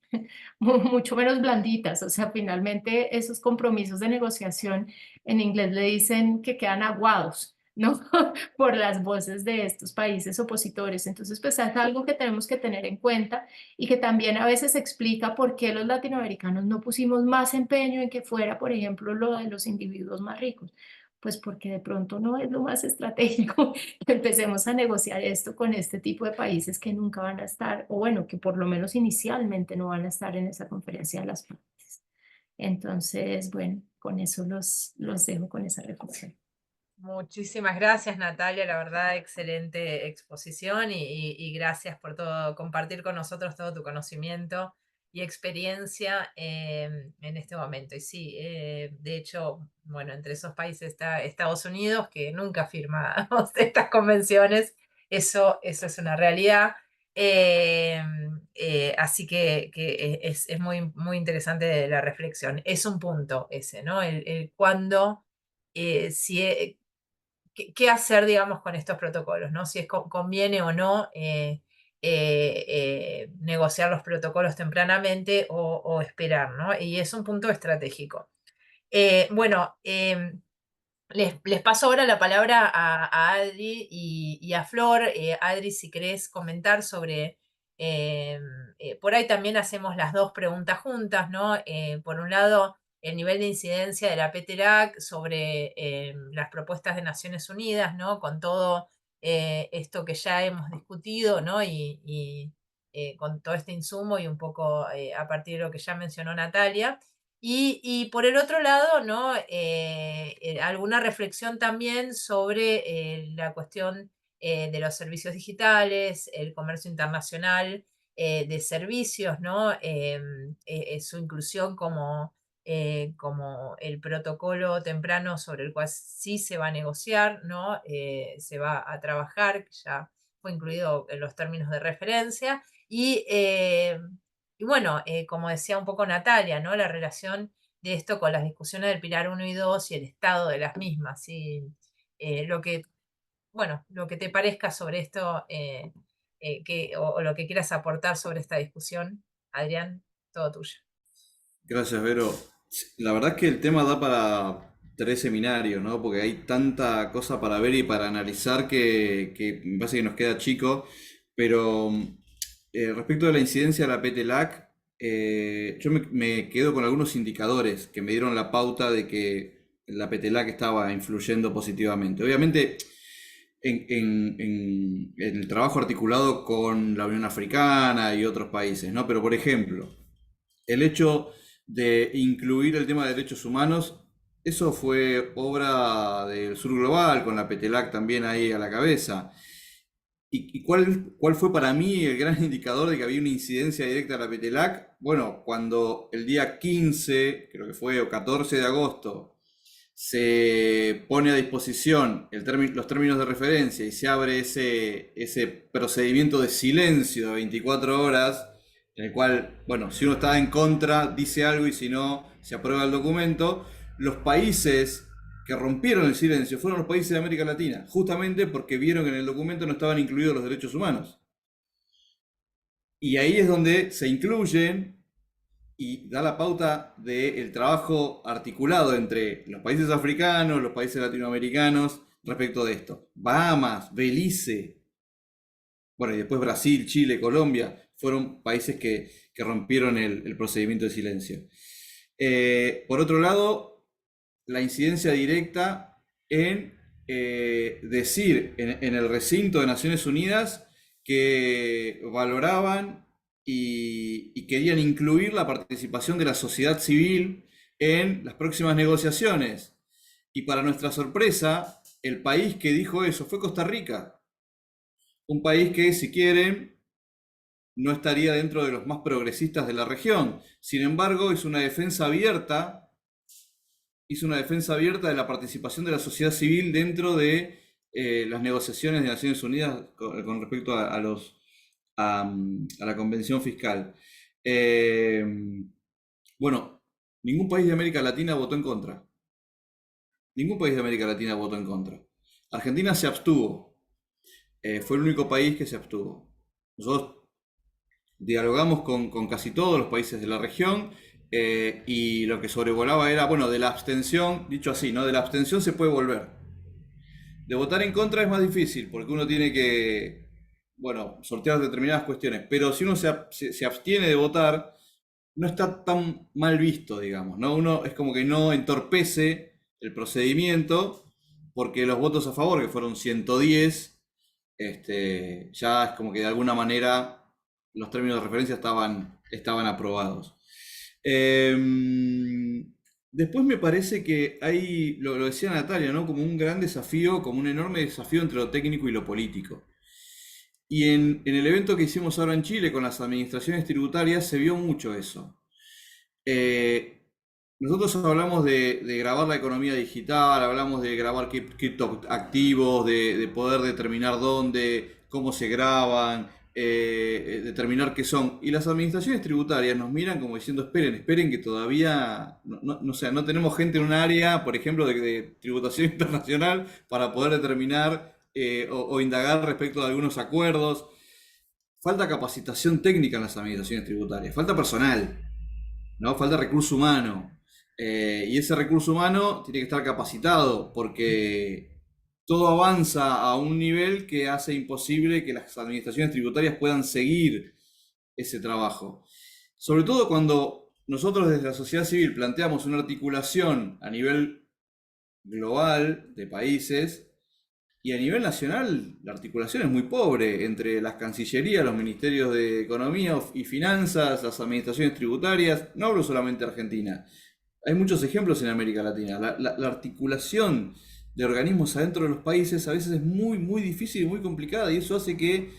mucho menos blanditas. O sea, finalmente esos compromisos de negociación en inglés le dicen que quedan aguados, ¿no? Por las voces de estos países opositores. Entonces, pues es algo que tenemos que tener en cuenta y que también a veces explica por qué los latinoamericanos no pusimos más empeño en que fuera, por ejemplo, lo de los individuos más ricos. Pues porque de pronto no es lo más estratégico que empecemos a negociar esto con este tipo de países que nunca van a estar, o bueno, que por lo menos inicialmente no van a estar en esa conferencia de las partes. Entonces, bueno, con eso los dejo con esa reflexión. Muchísimas gracias, Natalia, la verdad, excelente exposición y gracias por todo, compartir con nosotros todo tu conocimiento y experiencia en este momento. Y sí, de hecho, bueno, entre esos países está Estados Unidos, que nunca firma estas convenciones, eso es una realidad. Así que es muy, muy interesante la reflexión. Es un punto ese, ¿no? El cuándo, si qué hacer, digamos, con estos protocolos, ¿no? Si conviene o no negociar los protocolos tempranamente o esperar, ¿no? Y es un punto estratégico. Bueno, les paso ahora la palabra a Adri y a Flor. Adri, si querés comentar sobre, por ahí también hacemos las dos preguntas juntas, ¿no? Por un lado, el nivel de incidencia de la PTLAC sobre las propuestas de Naciones Unidas, ¿no? Con todo esto que ya hemos discutido, ¿no? Y con todo este insumo y un poco a partir de lo que ya mencionó Natalia. Y por el otro lado, ¿no? Alguna reflexión también sobre la cuestión de los servicios digitales, el comercio internacional de servicios, ¿no? Su inclusión como el protocolo temprano sobre el cual sí se va a negociar, ¿no? Se va a trabajar, que ya fue incluido en los términos de referencia. Y bueno, como decía un poco Natalia, ¿no? La relación de esto con las discusiones del Pilar 1 y 2 y el estado de las mismas. Y lo que te parezca sobre esto o lo que quieras aportar sobre esta discusión, Adrián, todo tuyo. Gracias, Vero. La verdad es que el tema da para 3 seminarios, ¿no? Porque hay tanta cosa para ver y para analizar que me parece que nos queda chico. Pero respecto de la incidencia de la PTLAC, yo me quedo con algunos indicadores que me dieron la pauta de que la PTLAC estaba influyendo positivamente. Obviamente, en el trabajo articulado con la Unión Africana y otros países, ¿no? Pero, por ejemplo, el hecho de incluir el tema de derechos humanos, eso fue obra del Sur Global, con la PTLAC también ahí a la cabeza. ¿Y cuál fue para mí el gran indicador de que había una incidencia directa de la PTLAC? Bueno, cuando el día 15, creo que fue, o 14 de agosto, se pone a disposición los términos de referencia y se abre ese procedimiento de silencio de 24 horas, en el cual, bueno, si uno está en contra, dice algo y si no, se aprueba el documento. Los países que rompieron el silencio fueron los países de América Latina, justamente porque vieron que en el documento no estaban incluidos los derechos humanos. Y ahí es donde se incluyen y da la pauta del trabajo articulado entre los países africanos, los países latinoamericanos respecto de esto. Bahamas, Belice, bueno, y después Brasil, Chile, Colombia, fueron países que rompieron el procedimiento de silencio. Por otro lado, la incidencia directa en decir en el recinto de Naciones Unidas que valoraban y querían incluir la participación de la sociedad civil en las próximas negociaciones. Y para nuestra sorpresa, el país que dijo eso fue Costa Rica, un país que, si quieren, no estaría dentro de los más progresistas de la región. Sin embargo, hizo una defensa abierta de la participación de la sociedad civil dentro de las negociaciones de Naciones Unidas con respecto a la Convención Fiscal. Bueno, ningún país de América Latina votó en contra. Ningún país de América Latina votó en contra. Argentina se abstuvo. Fue el único país que se abstuvo. Nosotros dialogamos con casi todos los países de la región y lo que sobrevolaba era, bueno, de la abstención, dicho así, ¿no? De la abstención se puede volver. De votar en contra es más difícil porque uno tiene que, bueno, sortear determinadas cuestiones, pero si uno se abstiene de votar, no está tan mal visto, digamos, ¿no? Uno es como que no entorpece el procedimiento porque los votos a favor, que fueron 110, ya es como que de alguna manera los términos de referencia estaban aprobados. Después me parece que hay, lo decía Natalia, ¿no? Como un gran desafío, como un enorme desafío entre lo técnico y lo político. Y en el evento que hicimos ahora en Chile con las administraciones tributarias se vio mucho eso. Nosotros hablamos de grabar la economía digital, hablamos de grabar criptoactivos, de poder determinar dónde, cómo se graban, determinar qué son. Y las administraciones tributarias nos miran como diciendo, esperen que todavía no tenemos gente en un área, por ejemplo, de tributación internacional para poder determinar o indagar respecto de algunos acuerdos. Falta capacitación técnica en las administraciones tributarias, falta personal, ¿no? Falta recurso humano. Y ese recurso humano tiene que estar capacitado porque todo avanza a un nivel que hace imposible que las administraciones tributarias puedan seguir ese trabajo. Sobre todo cuando nosotros desde la sociedad civil planteamos una articulación a nivel global de países y a nivel nacional la articulación es muy pobre entre las cancillerías, los ministerios de Economía y Finanzas, las administraciones tributarias. No hablo solamente de Argentina. Hay muchos ejemplos en América Latina. La articulación de organismos adentro de los países a veces es muy, muy difícil y muy complicada y eso hace que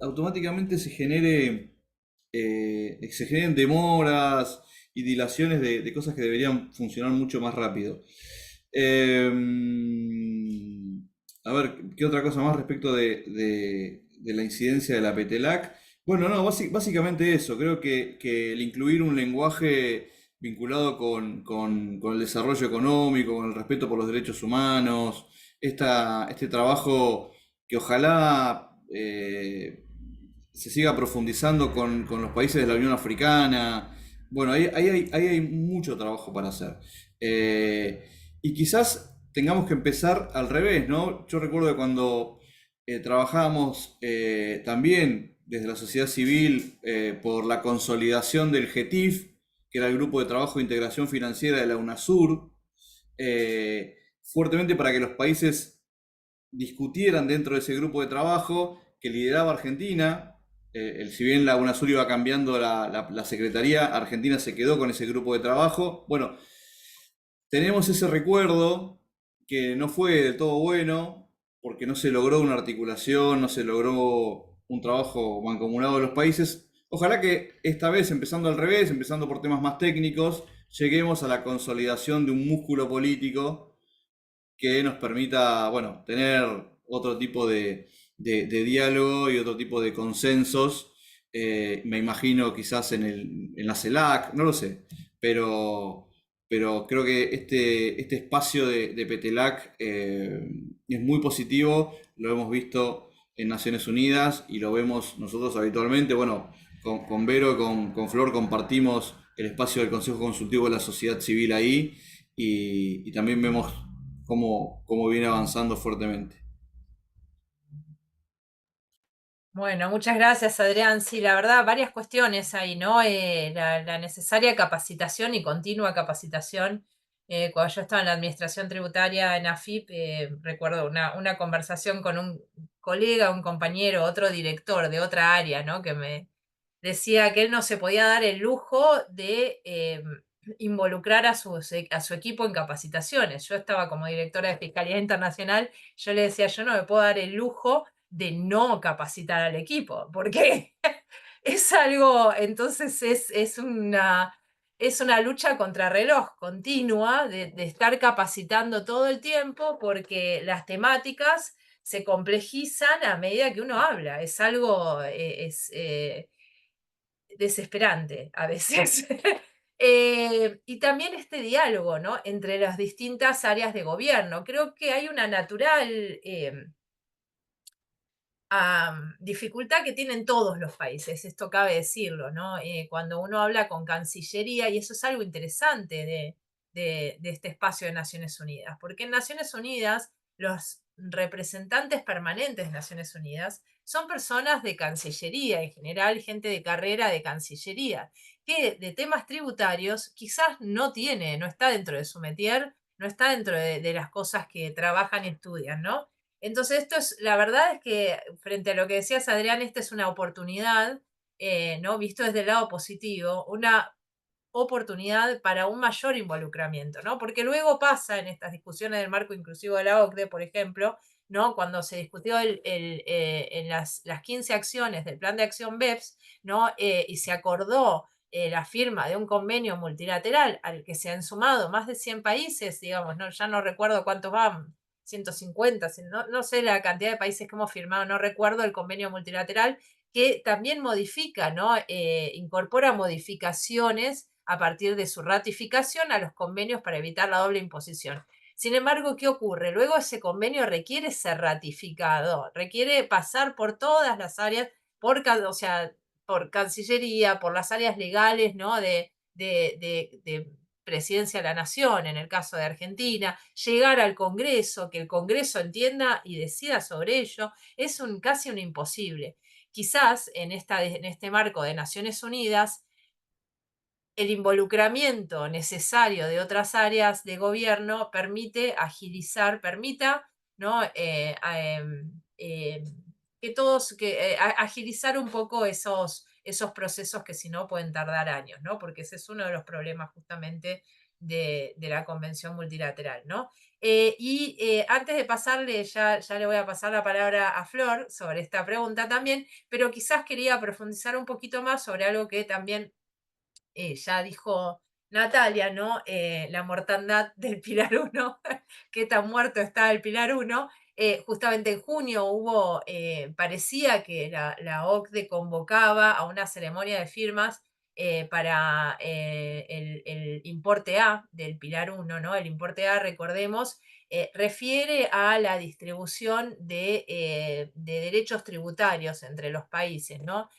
automáticamente se generen demoras y dilaciones de cosas que deberían funcionar mucho más rápido. A ver, ¿qué otra cosa más respecto de la incidencia de la PETELAC? Bueno, no, básicamente eso. Creo que el incluir un lenguaje vinculado con el desarrollo económico, con el respeto por los derechos humanos, este trabajo que ojalá se siga profundizando con los países de la Unión Africana. Bueno, ahí hay mucho trabajo para hacer. Y quizás tengamos que empezar al revés, ¿no? Yo recuerdo que cuando trabajábamos también desde la sociedad civil por la consolidación del GETIF, que era el Grupo de Trabajo de Integración Financiera de la UNASUR, fuertemente para que los países discutieran dentro de ese grupo de trabajo que lideraba Argentina. Si bien la UNASUR iba cambiando la secretaría, Argentina se quedó con ese grupo de trabajo. Bueno, tenemos ese recuerdo que no fue del todo bueno, porque no se logró una articulación, no se logró un trabajo mancomunado de los países. Ojalá que esta vez, empezando al revés, empezando por temas más técnicos, lleguemos a la consolidación de un músculo político que nos permita, bueno, tener otro tipo de diálogo y otro tipo de consensos. Me imagino quizás en la CELAC, no lo sé, pero creo que este espacio de PETELAC es muy positivo, lo hemos visto en Naciones Unidas y lo vemos nosotros habitualmente. Bueno, con Vero y con Flor compartimos el espacio del Consejo Consultivo de la Sociedad Civil ahí y también vemos cómo viene avanzando fuertemente. Bueno, muchas gracias, Adrián. Sí, la verdad, varias cuestiones ahí, ¿no? La necesaria capacitación y continua capacitación. Cuando yo estaba en la administración tributaria en AFIP, recuerdo una conversación con un colega, un compañero, otro director de otra área, ¿no? Que me decía que él no se podía dar el lujo de involucrar a su equipo en capacitaciones. Yo estaba como directora de Fiscalía Internacional, yo le decía, yo no me puedo dar el lujo de no capacitar al equipo, porque es algo, entonces es una lucha contra reloj continua de estar capacitando todo el tiempo porque las temáticas se complejizan a medida que uno habla. Es algo, desesperante a veces. Y también este diálogo, ¿no? Entre las distintas áreas de gobierno. Creo que hay una natural dificultad que tienen todos los países, esto cabe decirlo, ¿no? Cuando uno habla con Cancillería, y eso es algo interesante de este espacio de Naciones Unidas, porque en Naciones Unidas los representantes permanentes de Naciones Unidas son personas de Cancillería, en general gente de carrera de Cancillería, que de temas tributarios quizás no está dentro de su métier, no está dentro de las cosas que trabajan y estudian, ¿no? Entonces, la verdad es que frente a lo que decías, Adrián, esta es una oportunidad, ¿no? Visto desde el lado positivo, una oportunidad para un mayor involucramiento, ¿no? Porque luego pasa en estas discusiones del marco inclusivo de la OCDE, por ejemplo, ¿no? Cuando se discutió en las 15 acciones del plan de acción BEPS, ¿no? Y se acordó la firma de un convenio multilateral al que se han sumado más de 100 países, digamos, ¿no? Ya no recuerdo cuántos van, 150, no sé la cantidad de países que hemos firmado, no recuerdo el convenio multilateral, que también modifica, ¿no? Incorpora modificaciones a partir de su ratificación a los convenios para evitar la doble imposición. Sin embargo, ¿qué ocurre? Luego ese convenio requiere ser ratificado, requiere pasar por todas las áreas, o sea, por Cancillería, por las áreas legales, ¿no? de Presidencia de la Nación, en el caso de Argentina, llegar al Congreso, que el Congreso entienda y decida sobre ello, es casi un imposible. Quizás en este marco de Naciones Unidas, el involucramiento necesario de otras áreas de gobierno permita, ¿no? Agilizar un poco esos procesos que si no pueden tardar años, ¿no? Porque ese es uno de los problemas justamente de la Convención Multilateral, ¿no? Antes de pasarle, ya le voy a pasar la palabra a Flor sobre esta pregunta también, pero quizás quería profundizar un poquito más sobre algo que también ya dijo Natalia, ¿no? La mortandad del Pilar 1, qué tan muerto está el Pilar 1. Justamente en junio parecía que la OCDE convocaba a una ceremonia de firmas para el importe A del Pilar 1, ¿no? El importe A, recordemos, refiere a la distribución de derechos tributarios entre los países, ¿no?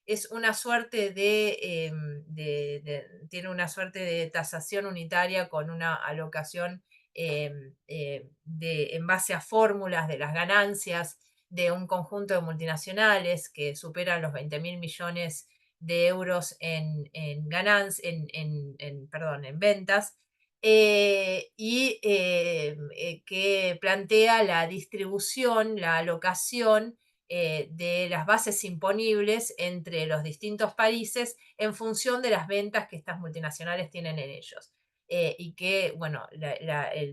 Es una suerte tiene una suerte de tasación unitaria con una alocación en base a fórmulas de las ganancias de un conjunto de multinacionales que superan los 20.000 millones de euros en ventas. Que plantea la distribución, la alocación de las bases imponibles entre los distintos países en función de las ventas que estas multinacionales tienen en ellos. Y que, bueno,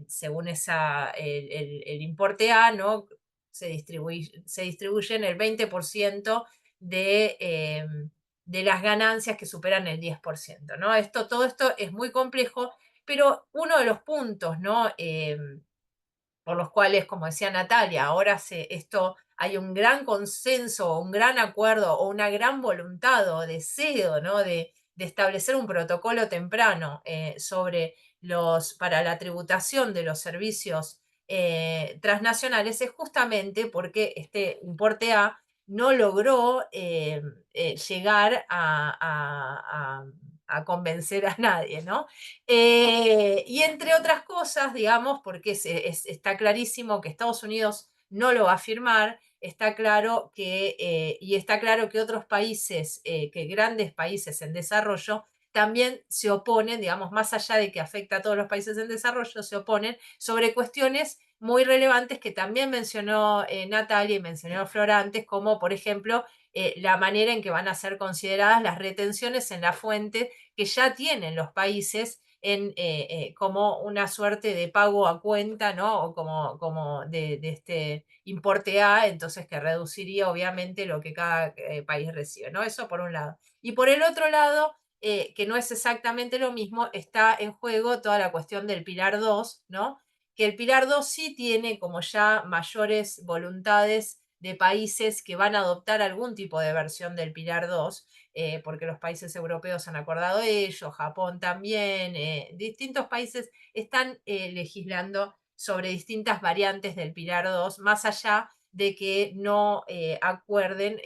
según el importe A, ¿no? Se distribuyen el 20% de las ganancias que superan el 10%, ¿no? Todo esto es muy complejo, pero uno de los puntos, ¿no? Por los cuales, como decía Natalia, ahora hay un gran consenso, un gran acuerdo o una gran voluntad o deseo, ¿no? de establecer un protocolo temprano para la tributación de los servicios transnacionales es justamente porque este importe A no logró llegar a convencer a nadie, ¿no? Y entre otras cosas, digamos, porque está clarísimo que Estados Unidos no lo va a firmar, está claro que, y está claro que otros países, que grandes países en desarrollo, también se oponen, digamos, más allá de que afecta a todos los países en desarrollo, se oponen sobre cuestiones muy relevantes que también mencionó Natalia y mencionó Flora antes, como por ejemplo la manera en que van a ser consideradas las retenciones en la fuente que ya tienen los países como una suerte de pago a cuenta, ¿no? O como de este importe A, entonces que reduciría obviamente lo que cada país recibe, ¿no? Eso por un lado. Y por el otro lado, que no es exactamente lo mismo, está en juego toda la cuestión del Pilar 2, ¿no? Que el Pilar 2 sí tiene como ya mayores voluntades de países que van a adoptar algún tipo de versión del Pilar 2, porque los países europeos han acordado ello, Japón también, distintos países están legislando sobre distintas variantes del Pilar 2, más allá de que no acuerden,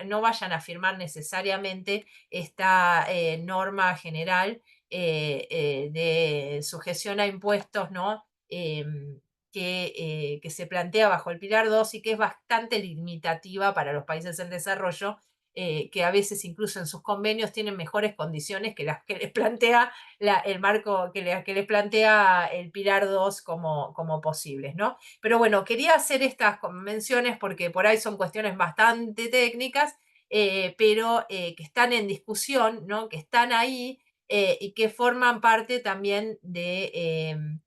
no vayan a firmar necesariamente esta norma general de sujeción a impuestos, ¿no? Que se plantea bajo el Pilar 2 y que es bastante limitativa para los países en desarrollo, que a veces incluso en sus convenios tienen mejores condiciones que las que les plantea el marco, que les plantea el Pilar 2 como posibles, ¿no? Pero bueno, quería hacer estas menciones porque por ahí son cuestiones bastante técnicas, pero que están en discusión, ¿no? Que están ahí y que forman parte también de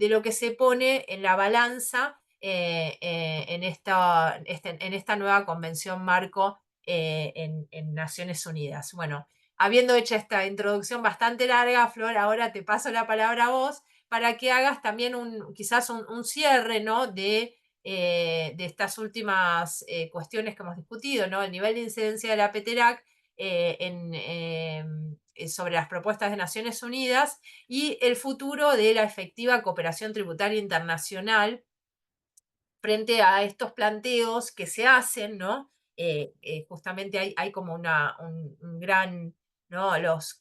lo que se pone en la balanza en esta nueva convención marco en Naciones Unidas. Bueno, habiendo hecho esta introducción bastante larga, Flor, ahora te paso la palabra a vos para que hagas también quizás un cierre, ¿no? de estas últimas cuestiones que hemos discutido, ¿no? El nivel de incidencia de la PETERAC sobre las propuestas de Naciones Unidas y el futuro de la efectiva cooperación tributaria internacional frente a estos planteos que se hacen, ¿no? Justamente hay como un gran, ¿no?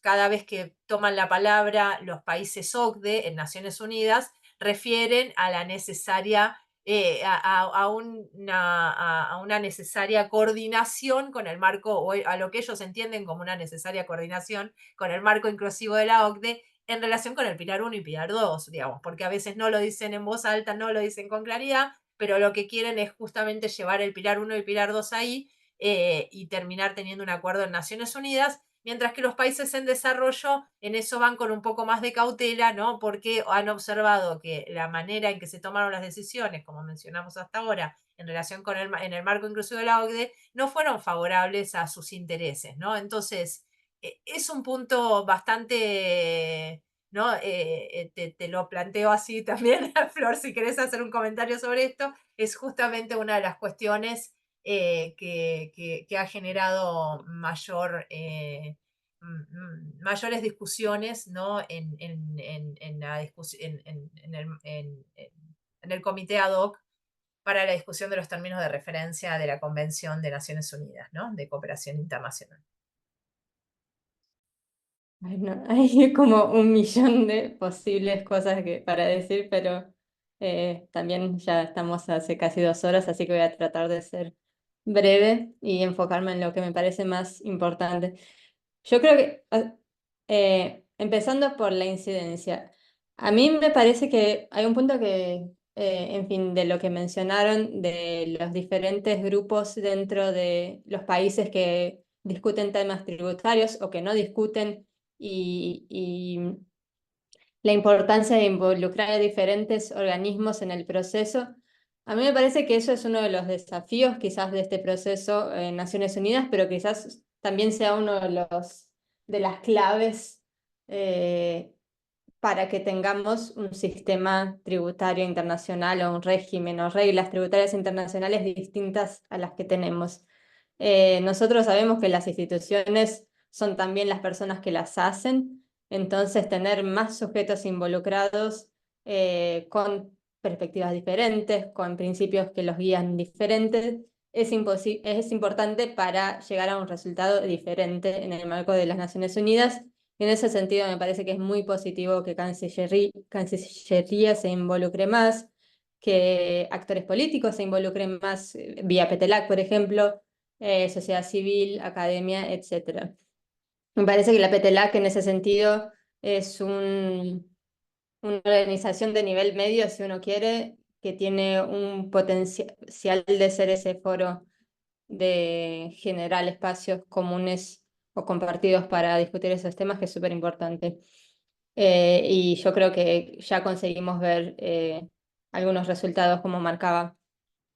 Cada vez que toman la palabra los países OCDE en Naciones Unidas, refieren a la necesaria, a una necesaria coordinación con el marco, o a lo que ellos entienden como una necesaria coordinación con el marco inclusivo de la OCDE en relación con el Pilar 1 y Pilar 2, digamos, porque a veces no lo dicen en voz alta, no lo dicen con claridad, pero lo que quieren es justamente llevar el Pilar 1 y el Pilar 2 ahí y terminar teniendo un acuerdo en Naciones Unidas, mientras que los países en desarrollo en eso van con un poco más de cautela, ¿no? Porque han observado que la manera en que se tomaron las decisiones, como mencionamos hasta ahora, en relación con en el marco inclusivo de la OCDE, no fueron favorables a sus intereses, ¿no? Entonces, es un punto bastante, ¿no? Te lo planteo así también, Flor, si querés hacer un comentario sobre esto, es justamente una de las cuestiones que ha generado mayores discusiones, ¿no? en la en el comité ad hoc para la discusión de los términos de referencia de la Convención de Naciones Unidas, ¿no? De Cooperación Internacional. Ay, no, hay como un millón de posibles cosas para decir, pero también ya estamos hace casi 2 horas, así que voy a tratar de ser breve y enfocarme en lo que me parece más importante. Yo creo que, empezando por la incidencia, a mí me parece que hay un punto que, en fin, de lo que mencionaron, de los diferentes grupos dentro de los países que discuten temas tributarios o que no discuten y la importancia de involucrar a diferentes organismos en el proceso. A mí me parece que eso es uno de los desafíos quizás de este proceso en Naciones Unidas, pero quizás también sea uno de las claves para que tengamos un sistema tributario internacional o un régimen o reglas tributarias internacionales distintas a las que tenemos. Nosotros sabemos que las instituciones son también las personas que las hacen, entonces tener más sujetos involucrados con perspectivas diferentes, con principios que los guían diferentes, es importante para llegar a un resultado diferente en el marco de las Naciones Unidas. En ese sentido, me parece que es muy positivo que Cancillería se involucre más, que actores políticos se involucren más, vía Petelac, por ejemplo, sociedad civil, academia, etc. Me parece que la Petelac en ese sentido es una organización de nivel medio, si uno quiere, que tiene un potencial de ser ese foro de generar espacios comunes o compartidos para discutir esos temas, que es súper importante. Y yo creo que ya conseguimos ver algunos resultados, como marcaba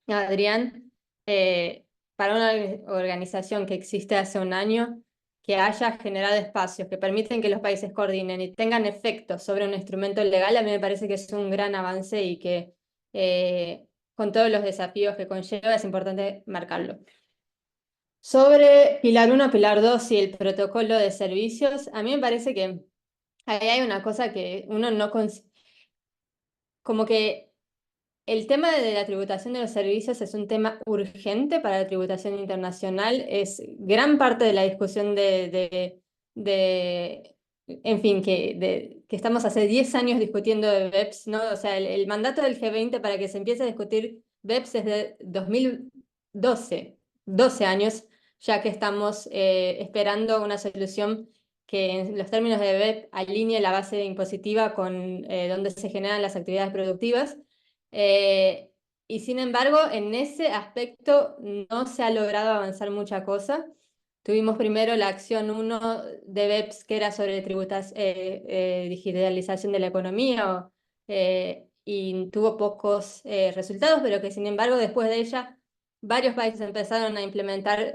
Adrián. Para una organización que existe hace un año, que haya generado espacios que permiten que los países coordinen y tengan efecto sobre un instrumento legal, a mí me parece que es un gran avance y que con todos los desafíos que conlleva es importante marcarlo. Sobre Pilar 1, Pilar 2 y el protocolo de servicios, a mí me parece que ahí hay una cosa que uno no... Como que el tema de la tributación de los servicios es un tema urgente para la tributación internacional, es gran parte de la discusión en fin, que estamos hace 10 años discutiendo de BEPS, ¿no? O sea, el mandato del G20 para que se empiece a discutir BEPS es de 2012, 12 años, ya que estamos esperando una solución que en los términos de BEPS alinee la base impositiva con donde se generan las actividades productivas. Y sin embargo, en ese aspecto no se ha logrado avanzar mucha cosa. Tuvimos primero la acción 1 de BEPS, que era sobre digitalización de la economía, y tuvo pocos resultados, pero que sin embargo después de ella varios países empezaron a implementar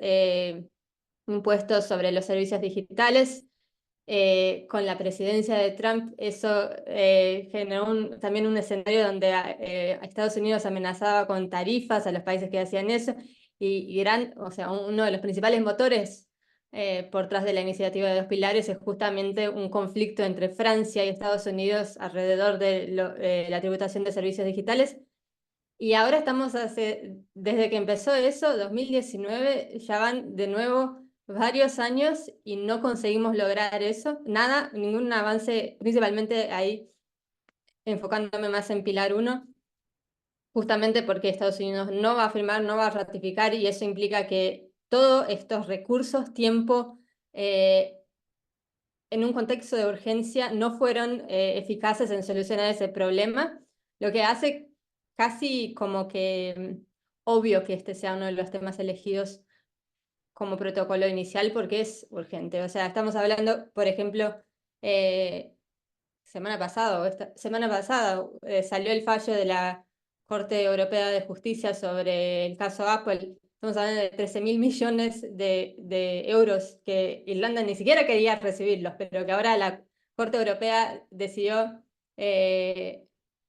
impuestos sobre los servicios digitales. Con la presidencia de Trump, eso generó también un escenario donde Estados Unidos amenazaba con tarifas a los países que hacían eso, y Irán, o sea, uno de los principales motores por tras de la iniciativa de 2 pilares es justamente un conflicto entre Francia y Estados Unidos alrededor de la tributación de servicios digitales. Y ahora estamos desde que empezó eso, 2019, ya van de nuevo varios años y no conseguimos lograr eso. Nada, ningún avance, principalmente ahí enfocándome más en Pilar 1, justamente porque Estados Unidos no va a firmar, no va a ratificar, y eso implica que todos estos recursos, tiempo, en un contexto de urgencia, no fueron eficaces en solucionar ese problema, lo que hace casi como que obvio que este sea uno de los temas elegidos como protocolo inicial, porque es urgente. O sea, estamos hablando, por ejemplo, semana pasada salió el fallo de la Corte Europea de Justicia sobre el caso Apple. Estamos hablando de 13.000 millones de euros que Irlanda ni siquiera quería recibirlos, pero que ahora la Corte Europea decidió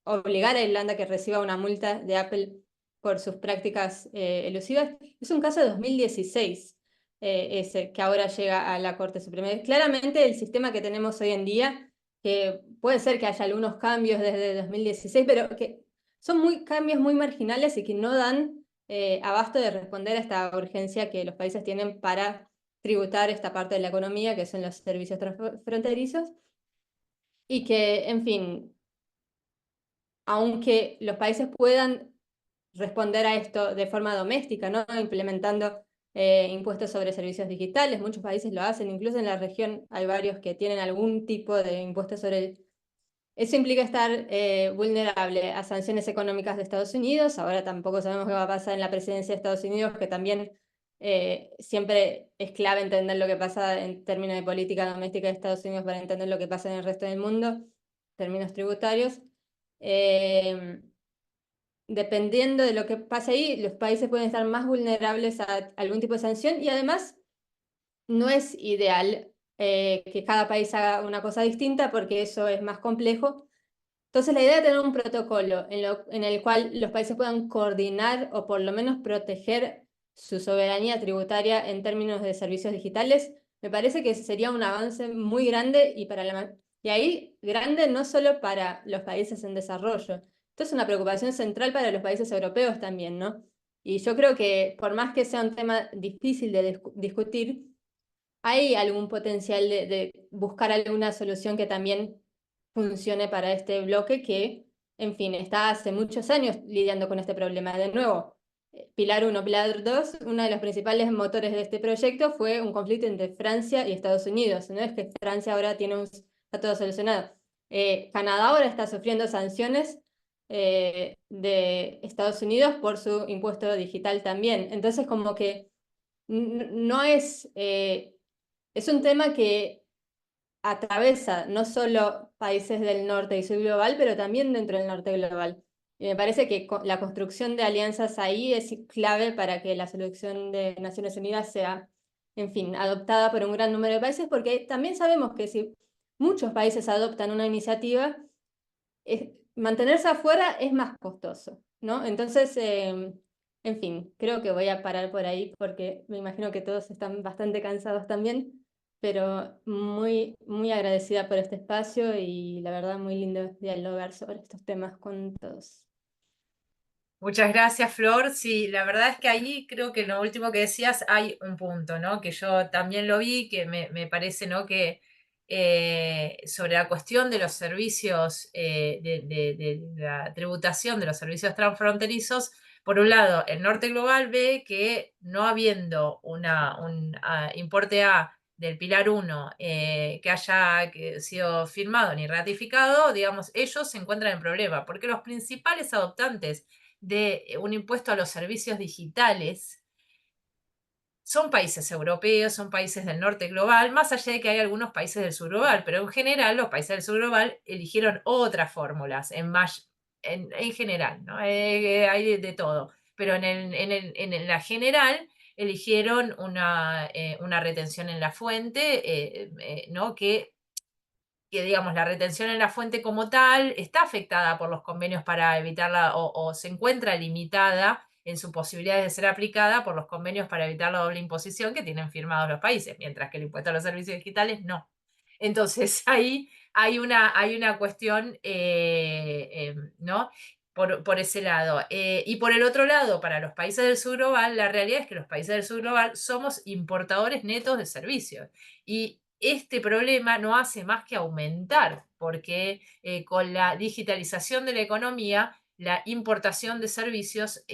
obligar a Irlanda a que reciba una multa de Apple por sus prácticas elusivas. Es un caso de 2016, ese que ahora llega a la Corte Suprema. Claramente el sistema que tenemos hoy en día, que puede ser que haya algunos cambios desde 2016, pero que son cambios muy marginales y que no dan abasto de responder a esta urgencia que los países tienen para tributar esta parte de la economía, que son los servicios transfronterizos, y que, en fin, aunque los países puedan responder a esto de forma doméstica, ¿no? Implementando impuestos sobre servicios digitales, muchos países lo hacen, incluso en la región hay varios que tienen algún tipo de impuesto sobre... Eso implica estar vulnerable a sanciones económicas de Estados Unidos. Ahora tampoco sabemos qué va a pasar en la presidencia de Estados Unidos, que también siempre es clave entender lo que pasa en términos de política doméstica de Estados Unidos para entender lo que pasa en el resto del mundo, en términos tributarios. Dependiendo de lo que pase ahí, los países pueden estar más vulnerables a algún tipo de sanción, y además no es ideal que cada país haga una cosa distinta, porque eso es más complejo. Entonces, la idea de tener un protocolo en el cual los países puedan coordinar o por lo menos proteger su soberanía tributaria en términos de servicios digitales, me parece que sería un avance muy grande, y para Y ahí grande no solo para los países en desarrollo, esto es una preocupación central para los países europeos también, ¿no? Y yo creo que por más que sea un tema difícil de discutir, hay algún potencial de buscar alguna solución que también funcione para este bloque que, en fin, está hace muchos años lidiando con este problema. De nuevo, Pilar 1, Pilar 2, uno de los principales motores de este proyecto fue un conflicto entre Francia y Estados Unidos. No es que Francia ahora está todo solucionado. Canadá ahora está sufriendo sanciones de Estados Unidos por su impuesto digital también. Entonces, como que no es un tema que atraviesa no solo países del norte y sur global, pero también dentro del norte global. Y me parece que la construcción de alianzas ahí es clave para que la solución de Naciones Unidas sea, en fin, adoptada por un gran número de países, porque también sabemos que si muchos países adoptan una iniciativa, mantenerse afuera es más costoso, ¿no? Entonces, en fin, creo que voy a parar por ahí porque me imagino que todos están bastante cansados también, pero muy, muy agradecida por este espacio y la verdad muy lindo dialogar sobre estos temas con todos. Muchas gracias, Flor. Sí, la verdad es que ahí creo que en lo último que decías hay un punto, ¿no? Que yo también lo vi, que me parece, ¿no? Que sobre la cuestión de los servicios, de la tributación de los servicios transfronterizos, por un lado, el norte global ve que no habiendo un importe A del Pilar 1 que haya sido firmado ni ratificado, digamos, ellos se encuentran en problema, porque los principales adoptantes de un impuesto a los servicios digitales son países europeos, son países del norte global, más allá de que hay algunos países del sur global, pero en general los países del sur global eligieron otras fórmulas, en general, ¿no? Hay de todo, pero en la general eligieron una retención en la fuente, ¿no? Que digamos, la retención en la fuente como tal está afectada por los convenios para evitarla o se encuentra limitada en sus posibilidades de ser aplicada por los convenios para evitar la doble imposición que tienen firmados los países, mientras que el impuesto a los servicios digitales no. Entonces ahí hay una cuestión, ¿no? Por ese lado. Y por el otro lado, para los países del sur global, la realidad es que los países del sur global somos importadores netos de servicios. Y este problema no hace más que aumentar, porque con la digitalización de la economía, la importación de servicios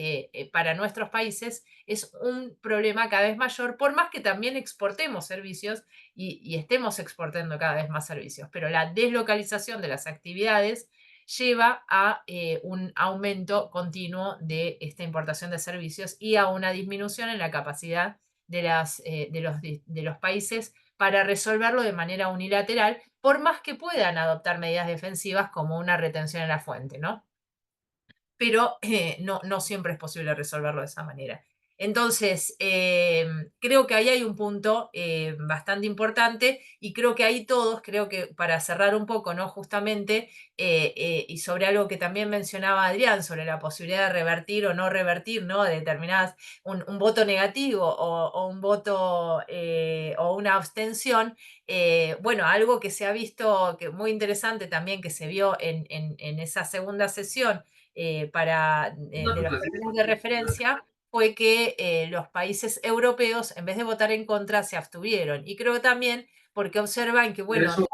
para nuestros países es un problema cada vez mayor, por más que también exportemos servicios y estemos exportando cada vez más servicios. Pero la deslocalización de las actividades lleva a un aumento continuo de esta importación de servicios y a una disminución en la capacidad de los países para resolverlo de manera unilateral, por más que puedan adoptar medidas defensivas como una retención en la fuente, ¿no? Pero no siempre es posible resolverlo de esa manera. Entonces, creo que ahí hay un punto bastante importante y creo que ahí todos, creo que para cerrar un poco, ¿no? Justamente, y sobre algo que también mencionaba Adrián, sobre la posibilidad de revertir o no revertir, ¿no? De determinadas, un voto negativo o un voto o una abstención, bueno, algo que se ha visto, que muy interesante también, que se vio en esa segunda sesión, de los términos de referencia, fue que los países europeos, en vez de votar en contra, se abstuvieron. Y creo también porque observan que, bueno, de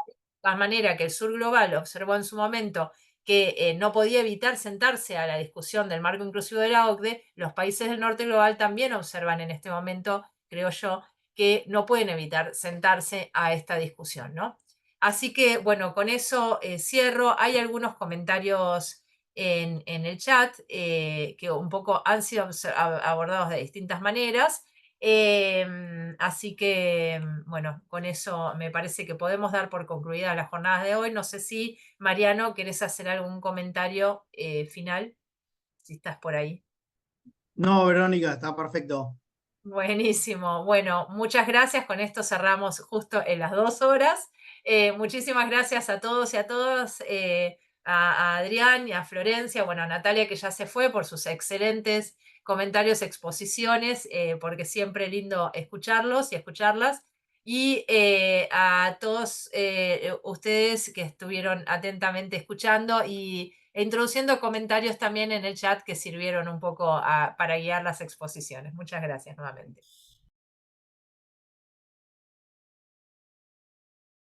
la manera que el sur global observó en su momento que no podía evitar sentarse a la discusión del marco inclusivo de la OCDE, los países del norte global también observan en este momento, creo yo, que no pueden evitar sentarse a esta discusión, ¿no? Así que, bueno, con eso cierro. Hay algunos comentarios en el chat que un poco han sido abordados de distintas maneras. Así que, bueno, con eso me parece que podemos dar por concluida las jornadas de hoy. No sé si, Mariano, querés hacer algún comentario final, si estás por ahí. No, Verónica, está perfecto. Buenísimo. Bueno, muchas gracias. Con esto cerramos justo en las 2 horas. Muchísimas gracias a todos y a todas, a Adrián y a Florencia, bueno, a Natalia que ya se fue por sus excelentes comentarios, exposiciones, porque siempre lindo escucharlos y escucharlas. y a todos ustedes que estuvieron atentamente escuchando e introduciendo comentarios también en el chat que sirvieron un poco para guiar las exposiciones. Muchas gracias nuevamente.